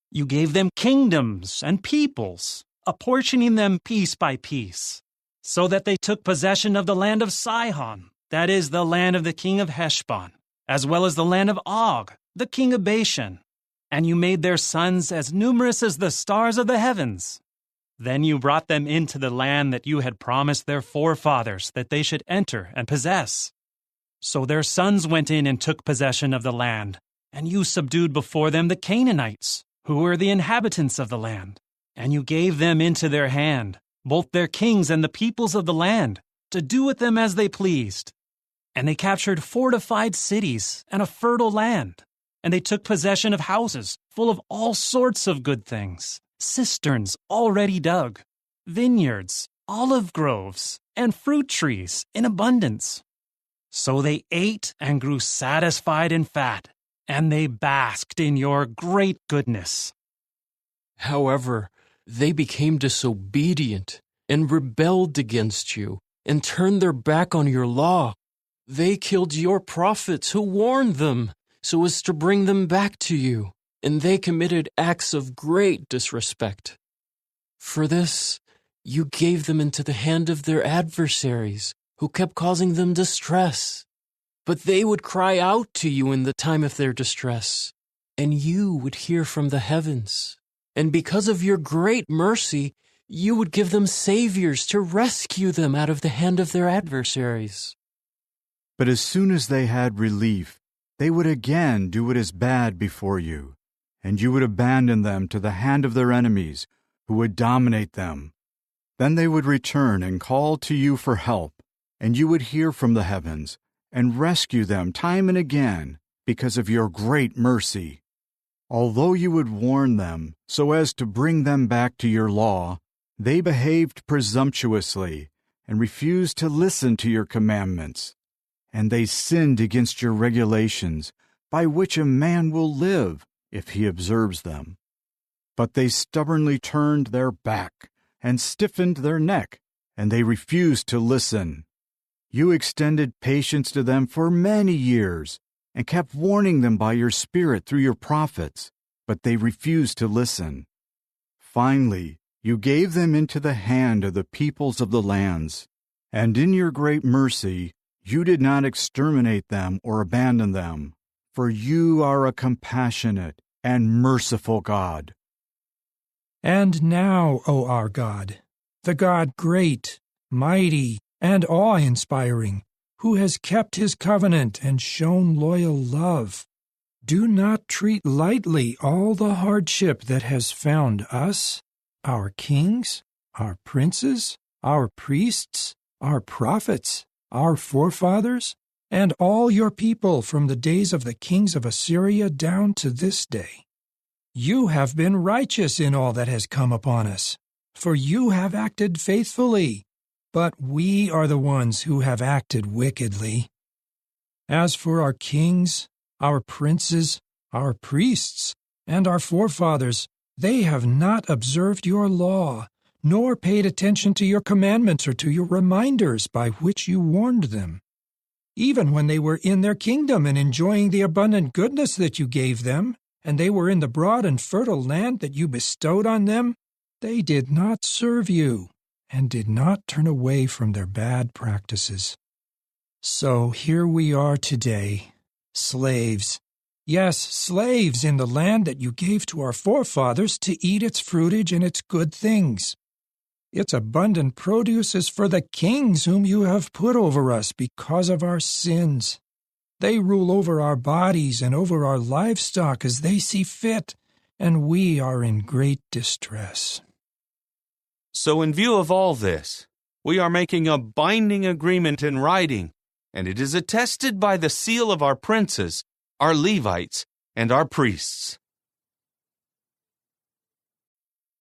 Speaker 16: You gave them kingdoms and peoples, apportioning them piece by piece, so that they took possession of the land of Sihon, that is, the land of the king of Heshbon, as well as the land of Og, the king of Bashan. And you made their sons as numerous as the stars of the heavens. Then you brought them into the land that you had promised their forefathers that they should enter and possess. So their sons went in and took possession of the land, and you subdued before them the Canaanites, who were the inhabitants of the land. And you gave them into their hand, both their kings and the peoples of the land, to do with them as they pleased. And they captured fortified cities and a fertile land. And they took possession of houses full of all sorts of good things, cisterns already dug, vineyards, olive groves, and fruit trees in abundance. So they ate and grew satisfied and fat, and they basked in your great goodness.
Speaker 17: However, they became disobedient and rebelled against you and turned their back on your law. They killed your prophets who warned them so as to bring them back to you, and they committed acts of great disrespect. For this, you gave them into the hand of their adversaries, who kept causing them distress. But they would cry out to you in the time of their distress, and you would hear from the heavens. And because of your great mercy, you would give them saviors to rescue them out of the hand of their adversaries.
Speaker 1: But as soon as they had relief, they would again do what is bad before you, and you would abandon them to the hand of their enemies, who would dominate them. Then they would return and call to you for help, and you would hear from the heavens and rescue them time and again because of your great mercy. Although you would warn them so as to bring them back to your law, they behaved presumptuously and refused to listen to your commandments. And they sinned against your regulations, by which a man will live if he observes them. But they stubbornly turned their back and stiffened their neck, and they refused to listen. You extended patience to them for many years, and kept warning them by your Spirit through your prophets, but they refused to listen. Finally, you gave them into the hand of the peoples of the lands, and in your great mercy you did not exterminate them or abandon them, for you are a compassionate and merciful God.
Speaker 18: And now, O our God, the God great, mighty, and awe-inspiring, who has kept his covenant and shown loyal love, do not treat lightly all the hardship that has found us, our kings, our princes, our priests, our prophets, our forefathers, and all your people from the days of the kings of Assyria down to this day. You have been righteous in all that has come upon us, for you have acted faithfully, but we are the ones who have acted wickedly. As for our kings, our princes, our priests, and our forefathers, they have not observed your law, nor paid attention to your commandments or to your reminders by which you warned them. Even when they were in their kingdom and enjoying the abundant goodness that you gave them, and they were in the broad and fertile land that you bestowed on them, they did not serve you and did not turn away from their bad practices. So here we are today, slaves, Yes, slaves in the land that you gave to our forefathers to eat its fruitage and its good things. Its abundant produce is for the kings whom you have put over us because of our sins. They rule over our bodies and over our livestock as they see fit, and we are in great distress.
Speaker 8: So in view of all this, we are making a binding agreement in writing, and it is attested by the seal of our princes, our Levites, and our priests.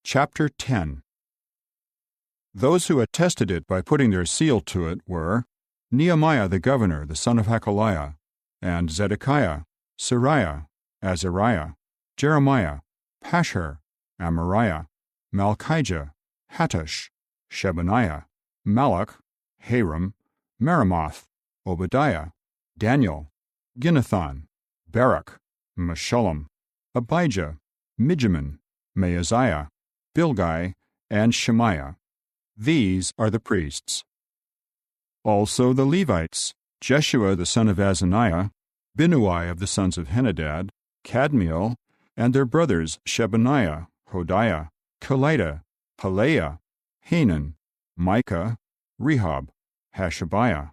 Speaker 1: Chapter 10. Those who attested it by putting their seal to it were Nehemiah the governor, the son of Hakaliah, and Zedekiah, Sariah, Azariah, Jeremiah, Pashhur, Amariah, Malchijah, Hattush, Shebaniah, Malach, Haram, Meremoth, Obadiah, Daniel, Ginnathan, Barak, Meshullam, Abijah, Mijamin, Maaziah, Bilgai, and Shemaiah. These are the priests. Also the Levites, Jeshua the son of Azaniah, Binnui of the sons of Henadad, Kadmiel, and their brothers Shebaniah, Hodiah, Kelita, Pelaiah, Hanan, Micah, Rehob, Hashabiah,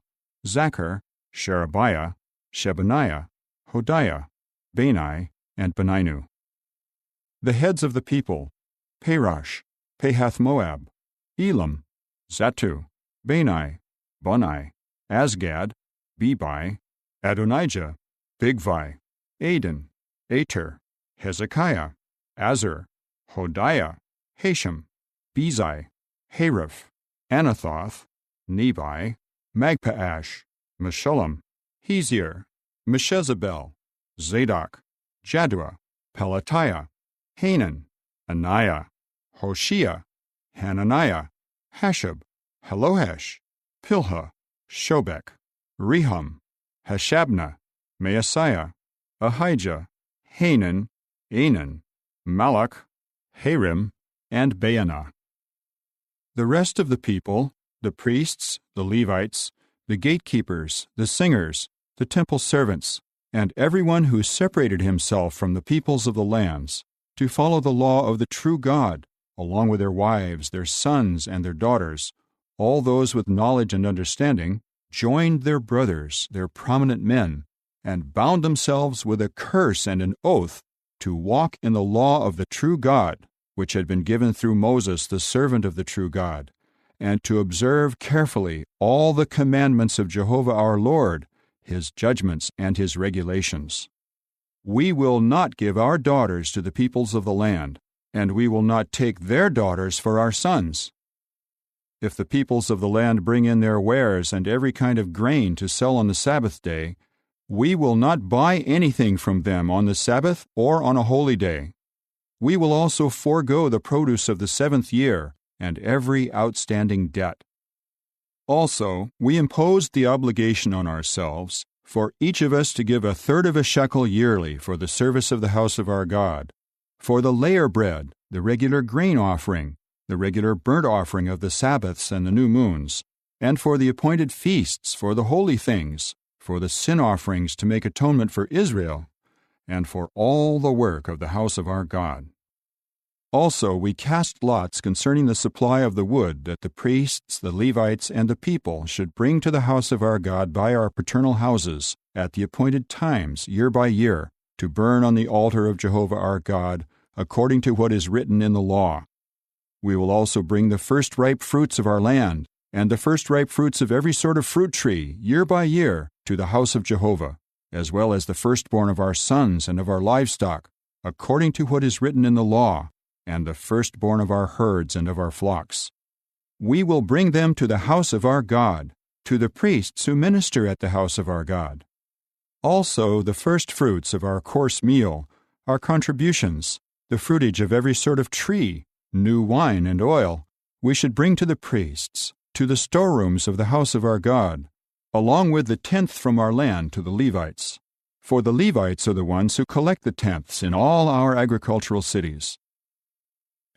Speaker 1: Zachar, Sherebiah, Shebaniah, Hodiah, Bani, and Beninu. The heads of the people, Parash, Pahath-Moab, Elam, Zatu, Bani, Bunai, Asgad, Bebai, Adonijah, Bigvai, Adin, Ater, Hezekiah, Azur, Hodiah, Hashem, Bezai, Hariph, Anathoth, Nebai, Magpaash, Meshullam, Hezir, Meshezabel, Zadok, Jaddua, Pelatiah, Hanan, Anaiah, Hoshea, Hananiah, Hashab, Halohesh, Pilha, Shobek, Rehum, Hashabnah, Maaseiah, Ahijah, Hanan, Anan, Malach, Harim, and Baanah. The rest of the people, the priests, the Levites, the gatekeepers, the singers, the temple servants, and everyone who separated himself from the peoples of the lands, to follow the law of the true God, along with their wives, their sons, and their daughters, all those with knowledge and understanding, joined their brothers, their prominent men, and bound themselves with a curse and an oath to walk in the law of the true God, which had been given through Moses, the servant of the true God, and to observe carefully all the commandments of Jehovah our Lord, his judgments and his regulations. We will not give our daughters to the peoples of the land, and we will not take their daughters for our sons. If the peoples of the land bring in their wares and every kind of grain to sell on the Sabbath day, we will not buy anything from them on the Sabbath or on a holy day. We will also forego the produce of the 7th year and every outstanding debt. Also, we imposed the obligation on ourselves for each of us to give 1/3 of a shekel yearly for the service of the house of our God, for the layer bread, the regular grain offering, the regular burnt offering of the Sabbaths and the new moons, and for the appointed feasts, for the holy things, for the sin offerings to make atonement for Israel, and for all the work of the house of our God. Also, we cast lots concerning the supply of the wood that the priests, the Levites, and the people should bring to the house of our God by our paternal houses at the appointed times, year by year, to burn on the altar of Jehovah our God, according to what is written in the law. We will also bring the first ripe fruits of our land, and the first ripe fruits of every sort of fruit tree, year by year, to the house of Jehovah, as well as the firstborn of our sons and of our livestock, according to what is written in the law, and the firstborn of our herds and of our flocks. We will bring them to the house of our God, to the priests who minister at the house of our God. Also the first fruits of our coarse meal, our contributions, the fruitage of every sort of tree, new wine and oil, we should bring to the priests, to the storerooms of the house of our God, along with the 10th from our land to the Levites. For the Levites are the ones who collect the 10ths in all our agricultural cities.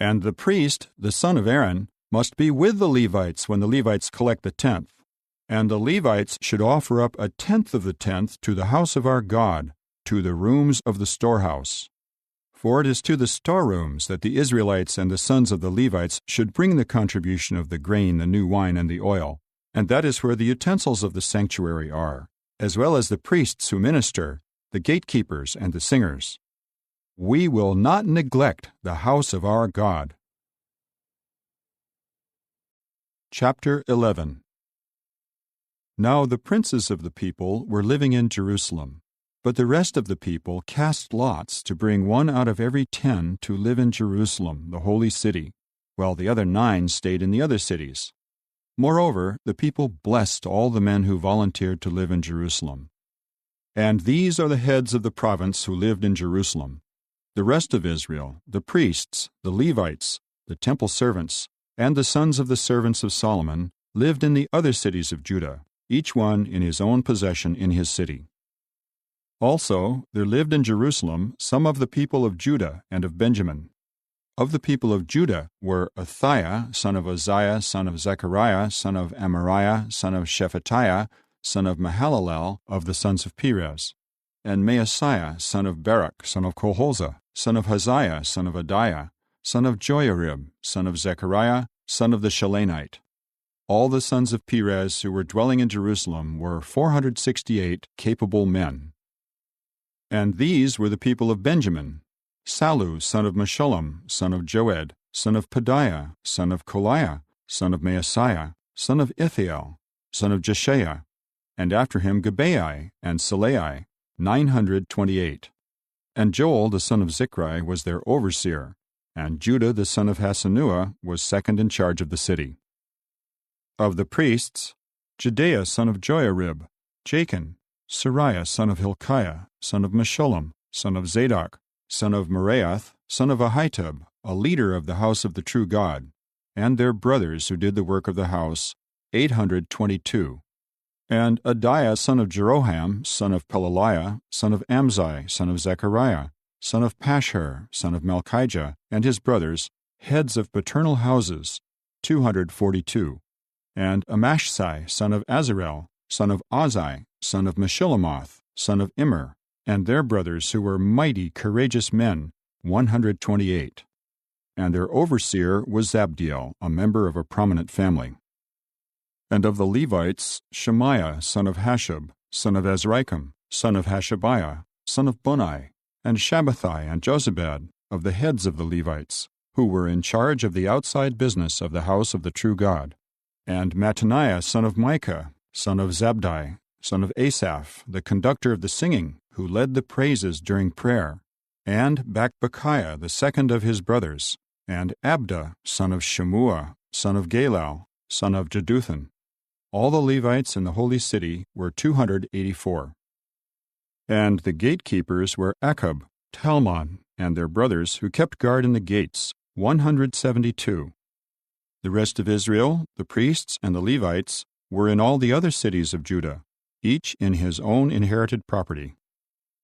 Speaker 1: And the priest, the son of Aaron, must be with the Levites when the Levites collect the 10th. And the Levites should offer up 1/10 of the 10th to the house of our God, to the rooms of the storehouse. For it is to the storerooms that the Israelites and the sons of the Levites should bring the contribution of the grain, the new wine, and the oil, and that is where the utensils of the sanctuary are, as well as the priests who minister, the gatekeepers, and the singers. We will not neglect the house of our God. Chapter 11. Now the princes of the people were living in Jerusalem, but the rest of the people cast lots to bring one out of every 10 to live in Jerusalem, the holy city, while the other 9 stayed in the other cities. Moreover, the people blessed all the men who volunteered to live in Jerusalem. And these are the heads of the province who lived in Jerusalem: the rest of Israel, the priests, the Levites, the temple servants, and the sons of the servants of Solomon lived in the other cities of Judah, each one in his own possession in his city. Also, there lived in Jerusalem some of the people of Judah and of Benjamin. Of the people of Judah were Athaiah, son of Uzziah, son of Zechariah, son of Amariah, son of Shephatiah, son of Mahalalel, of the sons of Perez, and Maaseiah, son of Barak, son of Kolhozah, son of Haziah, son of Adiah, son of Joiarib, son of Zechariah, son of the Shalanite. All the sons of Perez who were dwelling in Jerusalem were 468 capable men. And these were the people of Benjamin: Sallu, son of Meshullam, son of Joed, son of Pedaiah, son of Koliah, son of Maaseiah, son of Ithiel, son of Jeshaiah, and after him Gibeai and Salai, 928. And Joel the son of Zichri was their overseer, and Judah the son of Hasenuah was second in charge of the city. Of the priests, Jedaiah son of Joiarib, Jachin, Sariah son of Hilkiah, son of Meshullam, son of Zadok, son of Meraioth, son of Ahitub, a leader of the house of the true God, and their brothers who did the work of the house, 822. And Adiah son of Jeroham, son of Pelaliah, son of Amzai, son of Zechariah, son of Pashur, son of Malchijah, and his brothers, heads of paternal houses, 242. And Amashsai, son of Azarel, son of Ozai, son of Meshillemoth, son of Immer, and their brothers who were mighty, courageous men, 128. And their overseer was Zabdiel, a member of a prominent family. And of the Levites, Shemaiah, son of Hashub, son of Azrikam, son of Hashabiah, son of Bunai, and Shabbathai and Jozabad, of the heads of the Levites, who were in charge of the outside business of the house of the true God. And Mattaniah, son of Micah, son of Zabdi, son of Asaph, the conductor of the singing, who led the praises during prayer, and Bakbukiah, the second of his brothers, and Abda, son of Shemua, son of Galal, son of Jeduthun. All the Levites in the holy city were 284. And the gatekeepers were Akub, Talmon, and their brothers who kept guard in the gates, 172. The rest of Israel, the priests and the Levites, were in all the other cities of Judah, each in his own inherited property.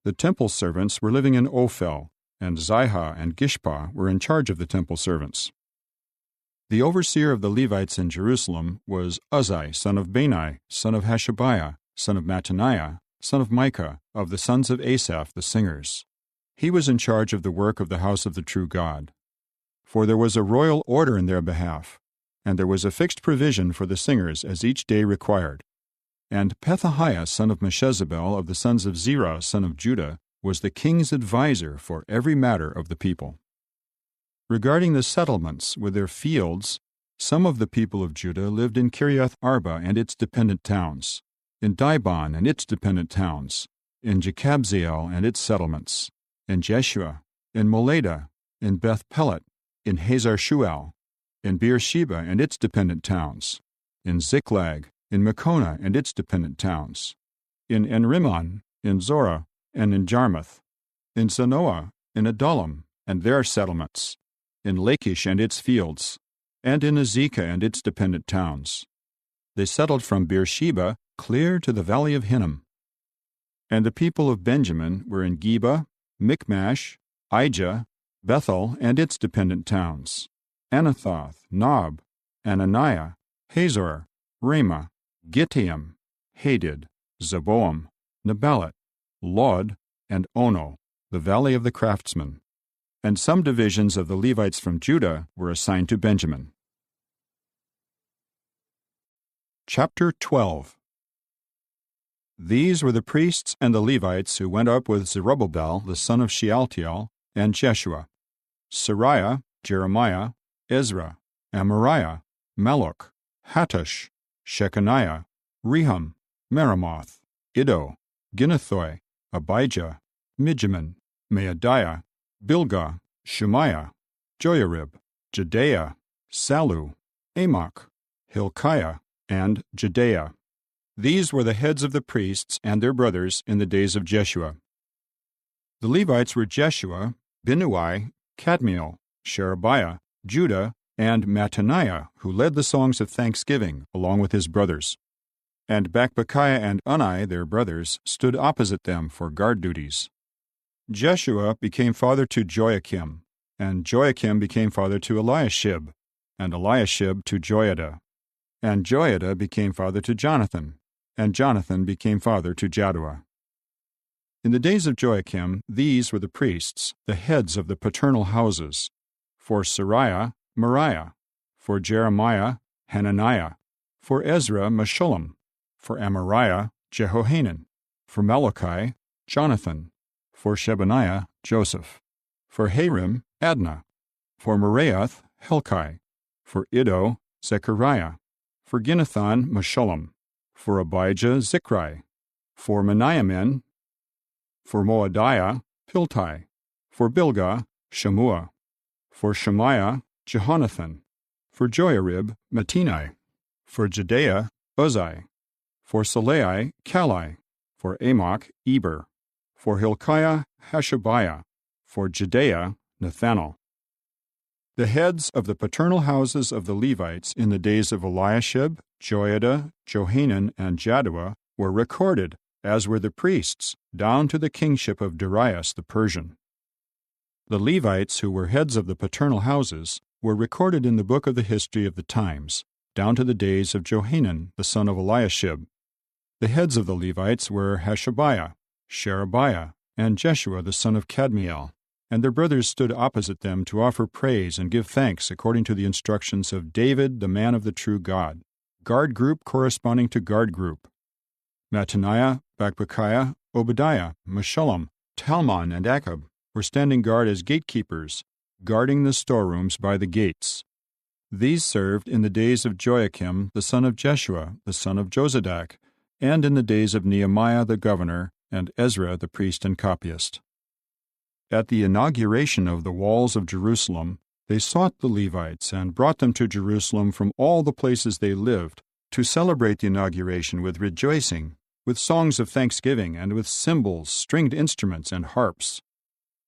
Speaker 1: The temple servants were living in Ophel, and Zihah and Gishpa were in charge of the temple servants. The overseer of the Levites in Jerusalem was Uzzi, son of Bani, son of Hashabiah, son of Mattaniah, son of Micah, of the sons of Asaph the singers. He was in charge of the work of the house of the true God. For there was a royal order in their behalf, and there was a fixed provision for the singers as each day required. And Pethahiah, son of Meshezabel, of the sons of Zerah, son of Judah, was the king's adviser for every matter of the people. Regarding the settlements with their fields, some of the people of Judah lived in Kiriath Arba and its dependent towns, in Dibon and its dependent towns, in Jekabzeel and its settlements, in Jeshua, in Moleda, in Beth Pelet, in Hazar Shual, in Beersheba and its dependent towns, in Ziklag, in Makona and its dependent towns, in Enrimmon, in Zorah, and in Jarmuth, in Zanoah, in Adullam, and their settlements, in Lachish and its fields, and in Azekah and its dependent towns. They settled from Beersheba clear to the valley of Hinnom. And the people of Benjamin were in Geba, Michmash, Ijah, Bethel and its dependent towns, Anathoth, Nob, Ananiah, Hazor, Ramah, Gittaim, Hadid, Zeboam, Neballat, Lod, and Ono, the valley of the craftsmen. And some divisions of the Levites from Judah were assigned to Benjamin. Chapter 12. These were the priests and the Levites who went up with Zerubbabel the son of Shealtiel and Jeshua: Seraiah, Jeremiah, Ezra, Amariah, Malluch, Hattush, Shechaniah, Rehum, Meremoth, Iddo, Ginnethoi, Abijah, Mijamin, Maadiah, Bilgah, Shemaiah, Joiarib, Jedaiah, Sallu, Amok, Hilkiah, and Jedaiah. These were the heads of the priests and their brothers in the days of Jeshua. The Levites were Jeshua, Binnui, Kadmiel, Sherebiah, Judah, and Mattaniah, who led the songs of thanksgiving along with his brothers. And Bakbukiah and Unni, their brothers, stood opposite them for guard duties. Jeshua became father to Joachim, and Joachim became father to Eliashib, and Eliashib to Joiada. And Joiada became father to Jonathan, and Jonathan became father to Jaddua. In the days of Joachim, these were the priests, the heads of the paternal houses: for Seraiah, Moriah; for Jeremiah, Hananiah; for Ezra, Meshullam; for Amariah, Jehohanan; for Malachi, Jonathan; for Shebaniah, Joseph; for Harim, Adnah; for Meraioth, Helkai; for Iddo, Zechariah; for Ginnethon, Meshullam; for Abijah, Zichri; for Meniamin; for Moadiah, Piltai; for Bilgah, Shammua; for Shemaiah, Jehonathan; for Joiarib, Mattini; for Jedaiah, Uzzi; for Salai, Kalai; for Amok, Eber; for Hilkiah, Hashabiah; for Jedaiah, Nethanel. The heads of the paternal houses of the Levites in the days of Eliashib, Joiada, Johanan, and Jaddua were recorded, as were the priests, down to the kingship of Darius the Persian. The Levites, who were heads of the paternal houses, were recorded in the book of the history of the times, down to the days of Johanan the son of Eliashib. The heads of the Levites were Hashabiah, Sherebiah, and Jeshua the son of Kadmiel, and their brothers stood opposite them to offer praise and give thanks according to the instructions of David, the man of the true God, guard group corresponding to guard group. Mattaniah, Bakbukiah, Obadiah, Meshullam, Talmon, and Akab were standing guard as gatekeepers, guarding the storerooms by the gates. These served in the days of Joachim the son of Jeshua, the son of Jozadak, and in the days of Nehemiah the governor, and Ezra the priest and copyist. At the inauguration of the walls of Jerusalem, they sought the Levites and brought them to Jerusalem from all the places they lived to celebrate the inauguration with rejoicing, with songs of thanksgiving, and with cymbals, stringed instruments, and harps.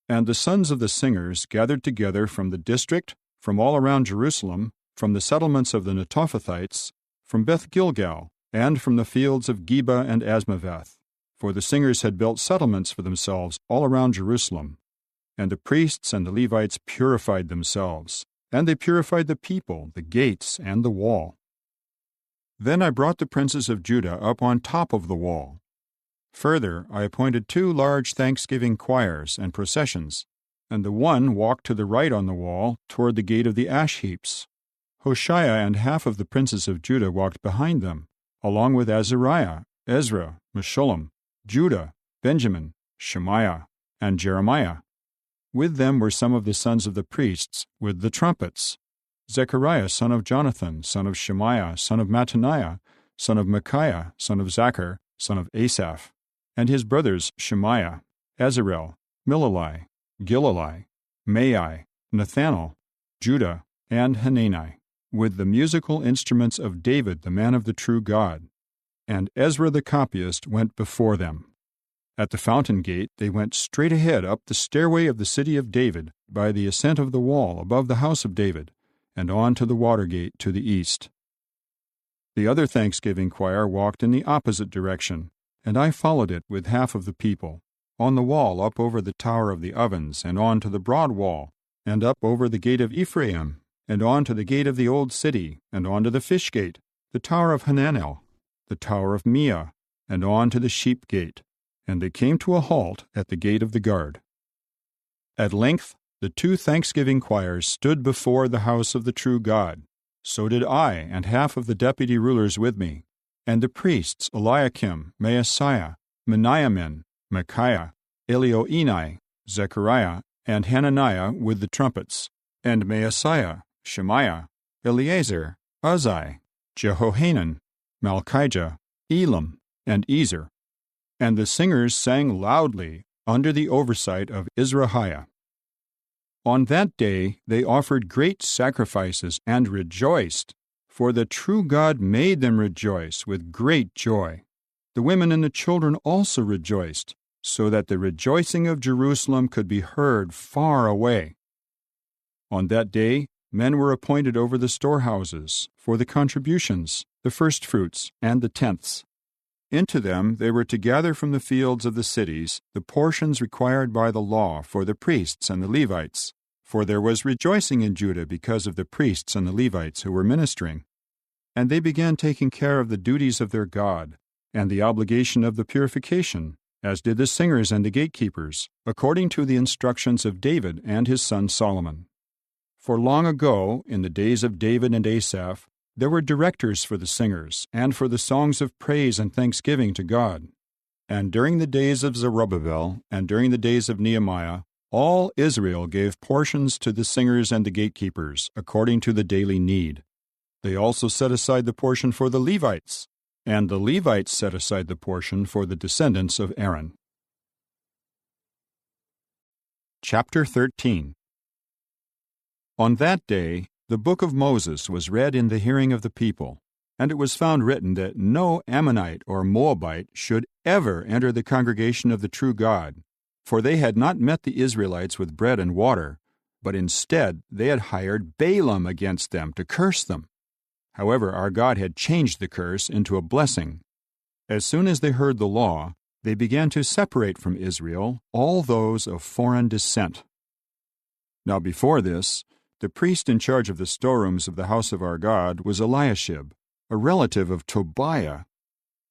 Speaker 1: And the sons of the singers gathered together from the district, from all around Jerusalem, from the settlements of the Netophathites, from Beth Gilgal, and from the fields of Geba and Asmaveth, for the singers had built settlements for themselves all around Jerusalem. And the priests and the Levites purified themselves, and they purified the people, the gates, and the wall. Then I brought the princes of Judah up on top of the wall. Further, I appointed 2 large thanksgiving choirs and processions, and the one walked to the right on the wall toward the gate of the ash heaps. Hoshea and half of the princes of Judah walked behind them, along with Azariah, Ezra, Meshullam, Judah, Benjamin, Shemaiah, and Jeremiah. With them were some of the sons of the priests, with the trumpets: Zechariah son of Jonathan, son of Shemaiah, son of Mattaniah, son of Micaiah, son of Zachar, son of Asaph, and his brothers Shemaiah, Azarel, Milalai, Gilalai, Maai, Nethanel, Judah, and Hanani, with the musical instruments of David the man of the true God. And Ezra the copyist went before them. At the fountain gate they went straight ahead up the stairway of the city of David by the ascent of the wall above the house of David, and on to the water gate to the east. The other thanksgiving choir walked in the opposite direction, and I followed it with half of the people, on the wall up over the tower of the ovens, and on to the broad wall, and up over the gate of Ephraim, and on to the gate of the old city, and on to the fish gate, the tower of Hananel, the tower of Meah, and on to the sheep gate, and they came to a halt at the gate of the guard. At length, the 2 thanksgiving choirs stood before the house of the true God. So did I and half of the deputy rulers with me, and the priests Eliakim, Maaseiah, Meniamin, Micaiah, Elioenai, Zechariah, and Hananiah with the trumpets, and Maaseiah, Shemaiah, Eleazar, Uzzi, Jehohanan, Malchijah, Elam, and Ezer. And the singers sang loudly under the oversight of Izrahiah. On that day they offered great sacrifices and rejoiced, for the true God made them rejoice with great joy. The women and the children also rejoiced, so that the rejoicing of Jerusalem could be heard far away. On that day men were appointed over the storehouses for the contributions, the firstfruits, and the tenths. Into them they were to gather from the fields of the cities the portions required by the law for the priests and the Levites, for there was rejoicing in Judah because of the priests and the Levites who were ministering. And they began taking care of the duties of their God, and the obligation of the purification, as did the singers and the gatekeepers, according to the instructions of David and his son Solomon. For long ago, in the days of David and Asaph, there were directors for the singers and for the songs of praise and thanksgiving to God. And during the days of Zerubbabel and during the days of Nehemiah, all Israel gave portions to the singers and the gatekeepers, according to the daily need. They also set aside the portion for the Levites, and the Levites set aside the portion for the descendants of Aaron. Chapter 13. On that day, the book of Moses was read in the hearing of the people, and it was found written that no Ammonite or Moabite should ever enter the congregation of the true God, for they had not met the Israelites with bread and water, but instead they had hired Balaam against them to curse them. However, our God had changed the curse into a blessing. As soon as they heard the law, they began to separate from Israel all those of foreign descent. Now before this, the priest in charge of the storerooms of the house of our God was Eliashib, a relative of Tobiah.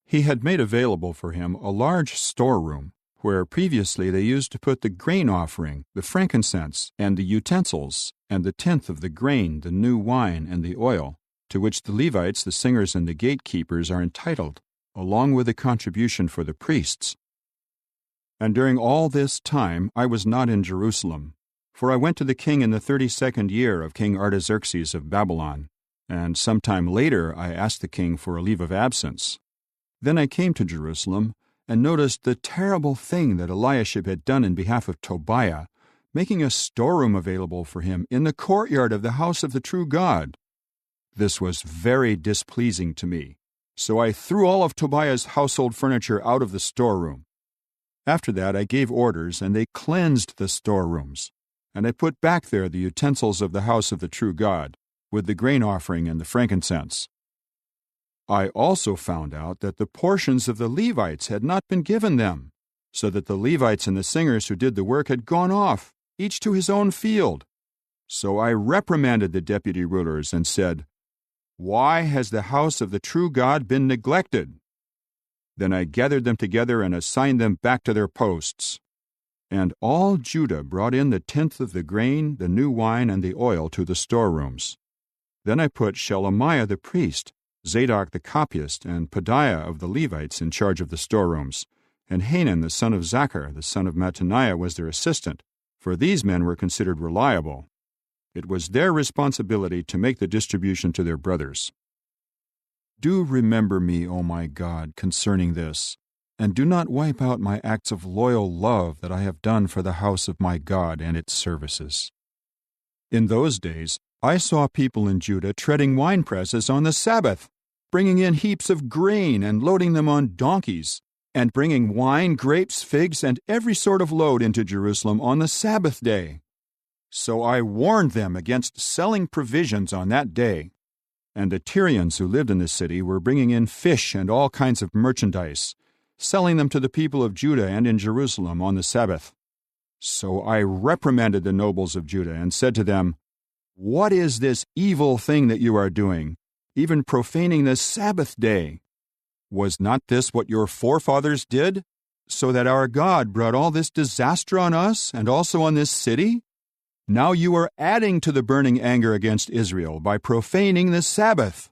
Speaker 1: He had made available for him a large storeroom, where previously they used to put the grain offering, the frankincense, and the utensils, and the tenth of the grain, the new wine, and the oil, to which the Levites, the singers, and the gatekeepers are entitled, along with the contribution for the priests. And during all this time I was not in Jerusalem, for I went to the king in the 32nd year of King Artaxerxes of Babylon, and some time later I asked the king for a leave of absence. Then I came to Jerusalem and noticed the terrible thing that Eliashib had done in behalf of Tobiah, making a storeroom available for him in the courtyard of the house of the true God. This was very displeasing to me, so I threw all of Tobiah's household furniture out of the storeroom. After that I gave orders, and they cleansed the storerooms, and I put back there the utensils of the house of the true God, with the grain offering and the frankincense. I also found out that the portions of the Levites had not been given them, so that the Levites and the singers who did the work had gone off, each to his own field. So I reprimanded the deputy rulers and said, "Why has the house of the true God been neglected?" Then I gathered them together and assigned them back to their posts. And all Judah brought in the tenth of the grain, the new wine, and the oil to the storerooms. Then I put Shelemiah the priest, Zadok the copyist, and Pedaiah of the Levites in charge of the storerooms, and Hanan the son of Zachar, the son of Mattaniah, was their assistant, for these men were considered reliable. It was their responsibility to make the distribution to their brothers. Do remember me, O my God, concerning this, and do not wipe out my acts of loyal love that I have done for the house of my God and its services. In those days, I saw people in Judah treading winepresses on the Sabbath, bringing in heaps of grain and loading them on donkeys, and bringing wine, grapes, figs, and every sort of load into Jerusalem on the Sabbath day. So I warned them against selling provisions on that day. And the Tyrians who lived in the city were bringing in fish and all kinds of merchandise, selling them to the people of Judah and in Jerusalem on the Sabbath. So I reprimanded the nobles of Judah and said to them, "What is this evil thing that you are doing, even profaning the Sabbath day? Was not this what your forefathers did? so that our God brought all this disaster on us and also on this city? Now you are adding to the burning anger against Israel by profaning the Sabbath."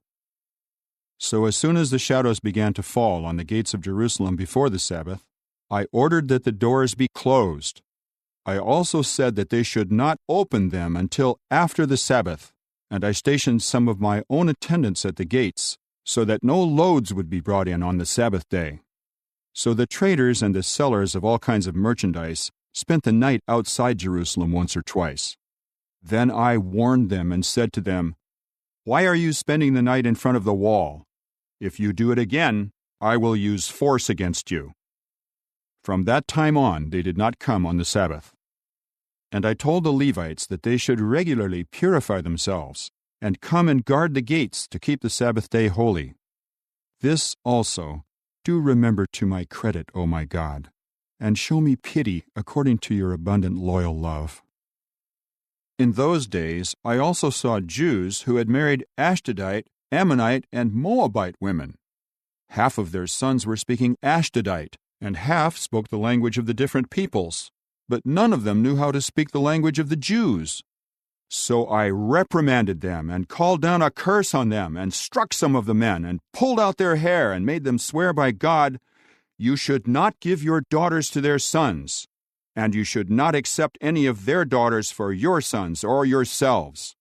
Speaker 1: So as soon as the shadows began to fall on the gates of Jerusalem before the Sabbath, I ordered that the doors be closed. I also said that they should not open them until after the Sabbath, and I stationed some of my own attendants at the gates, so that no loads would be brought in on the Sabbath day. So the traders and the sellers of all kinds of merchandise spent the night outside Jerusalem once or twice. Then I warned them and said to them, "Why are you spending the night in front of the wall? If you do it again, I will use force against you." From that time on, they did not come on the Sabbath. And I told the Levites that they should regularly purify themselves and come and guard the gates to keep the Sabbath day holy. This also do remember to my credit, O my God, and show me pity according to your abundant loyal love. In those days I also saw Jews who had married Ashdodite, Ammonite, and Moabite women. Half of their sons were speaking Ashdodite, and half spoke the language of the different peoples, but none of them knew how to speak the language of the Jews. So I reprimanded them and called down a curse on them and struck some of the men and pulled out their hair and made them swear by God, "You should not give your daughters to their sons, and you should not accept any of their daughters for your sons or yourselves."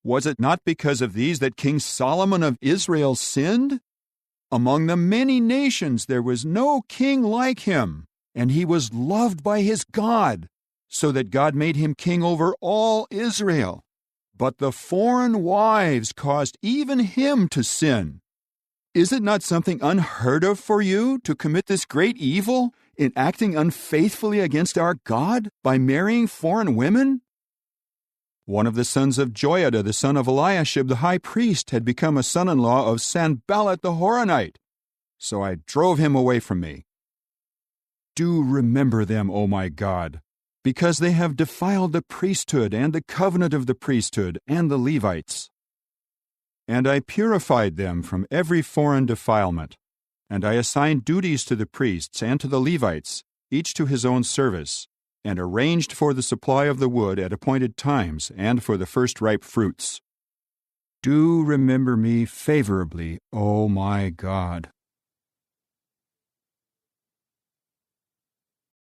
Speaker 1: Was it not because of these that King Solomon of Israel sinned? Among the many nations there was no king like him, and he was loved by his God, so that God made him king over all Israel. But the foreign wives caused even him to sin. Is it not something unheard of for you to commit this great evil in acting unfaithfully against our God by marrying foreign women? One of the sons of Joiada, the son of Eliashib the high priest, had become a son-in-law of Sanballat the Horonite, so I drove him away from me. Do remember them, O my God, because they have defiled the priesthood and the covenant of the priesthood and the Levites. And I purified them from every foreign defilement, and I assigned duties to the priests and to the Levites, each to his own service, and arranged for the supply of the wood at appointed times and for the first ripe fruits. Do remember me favorably, O my God.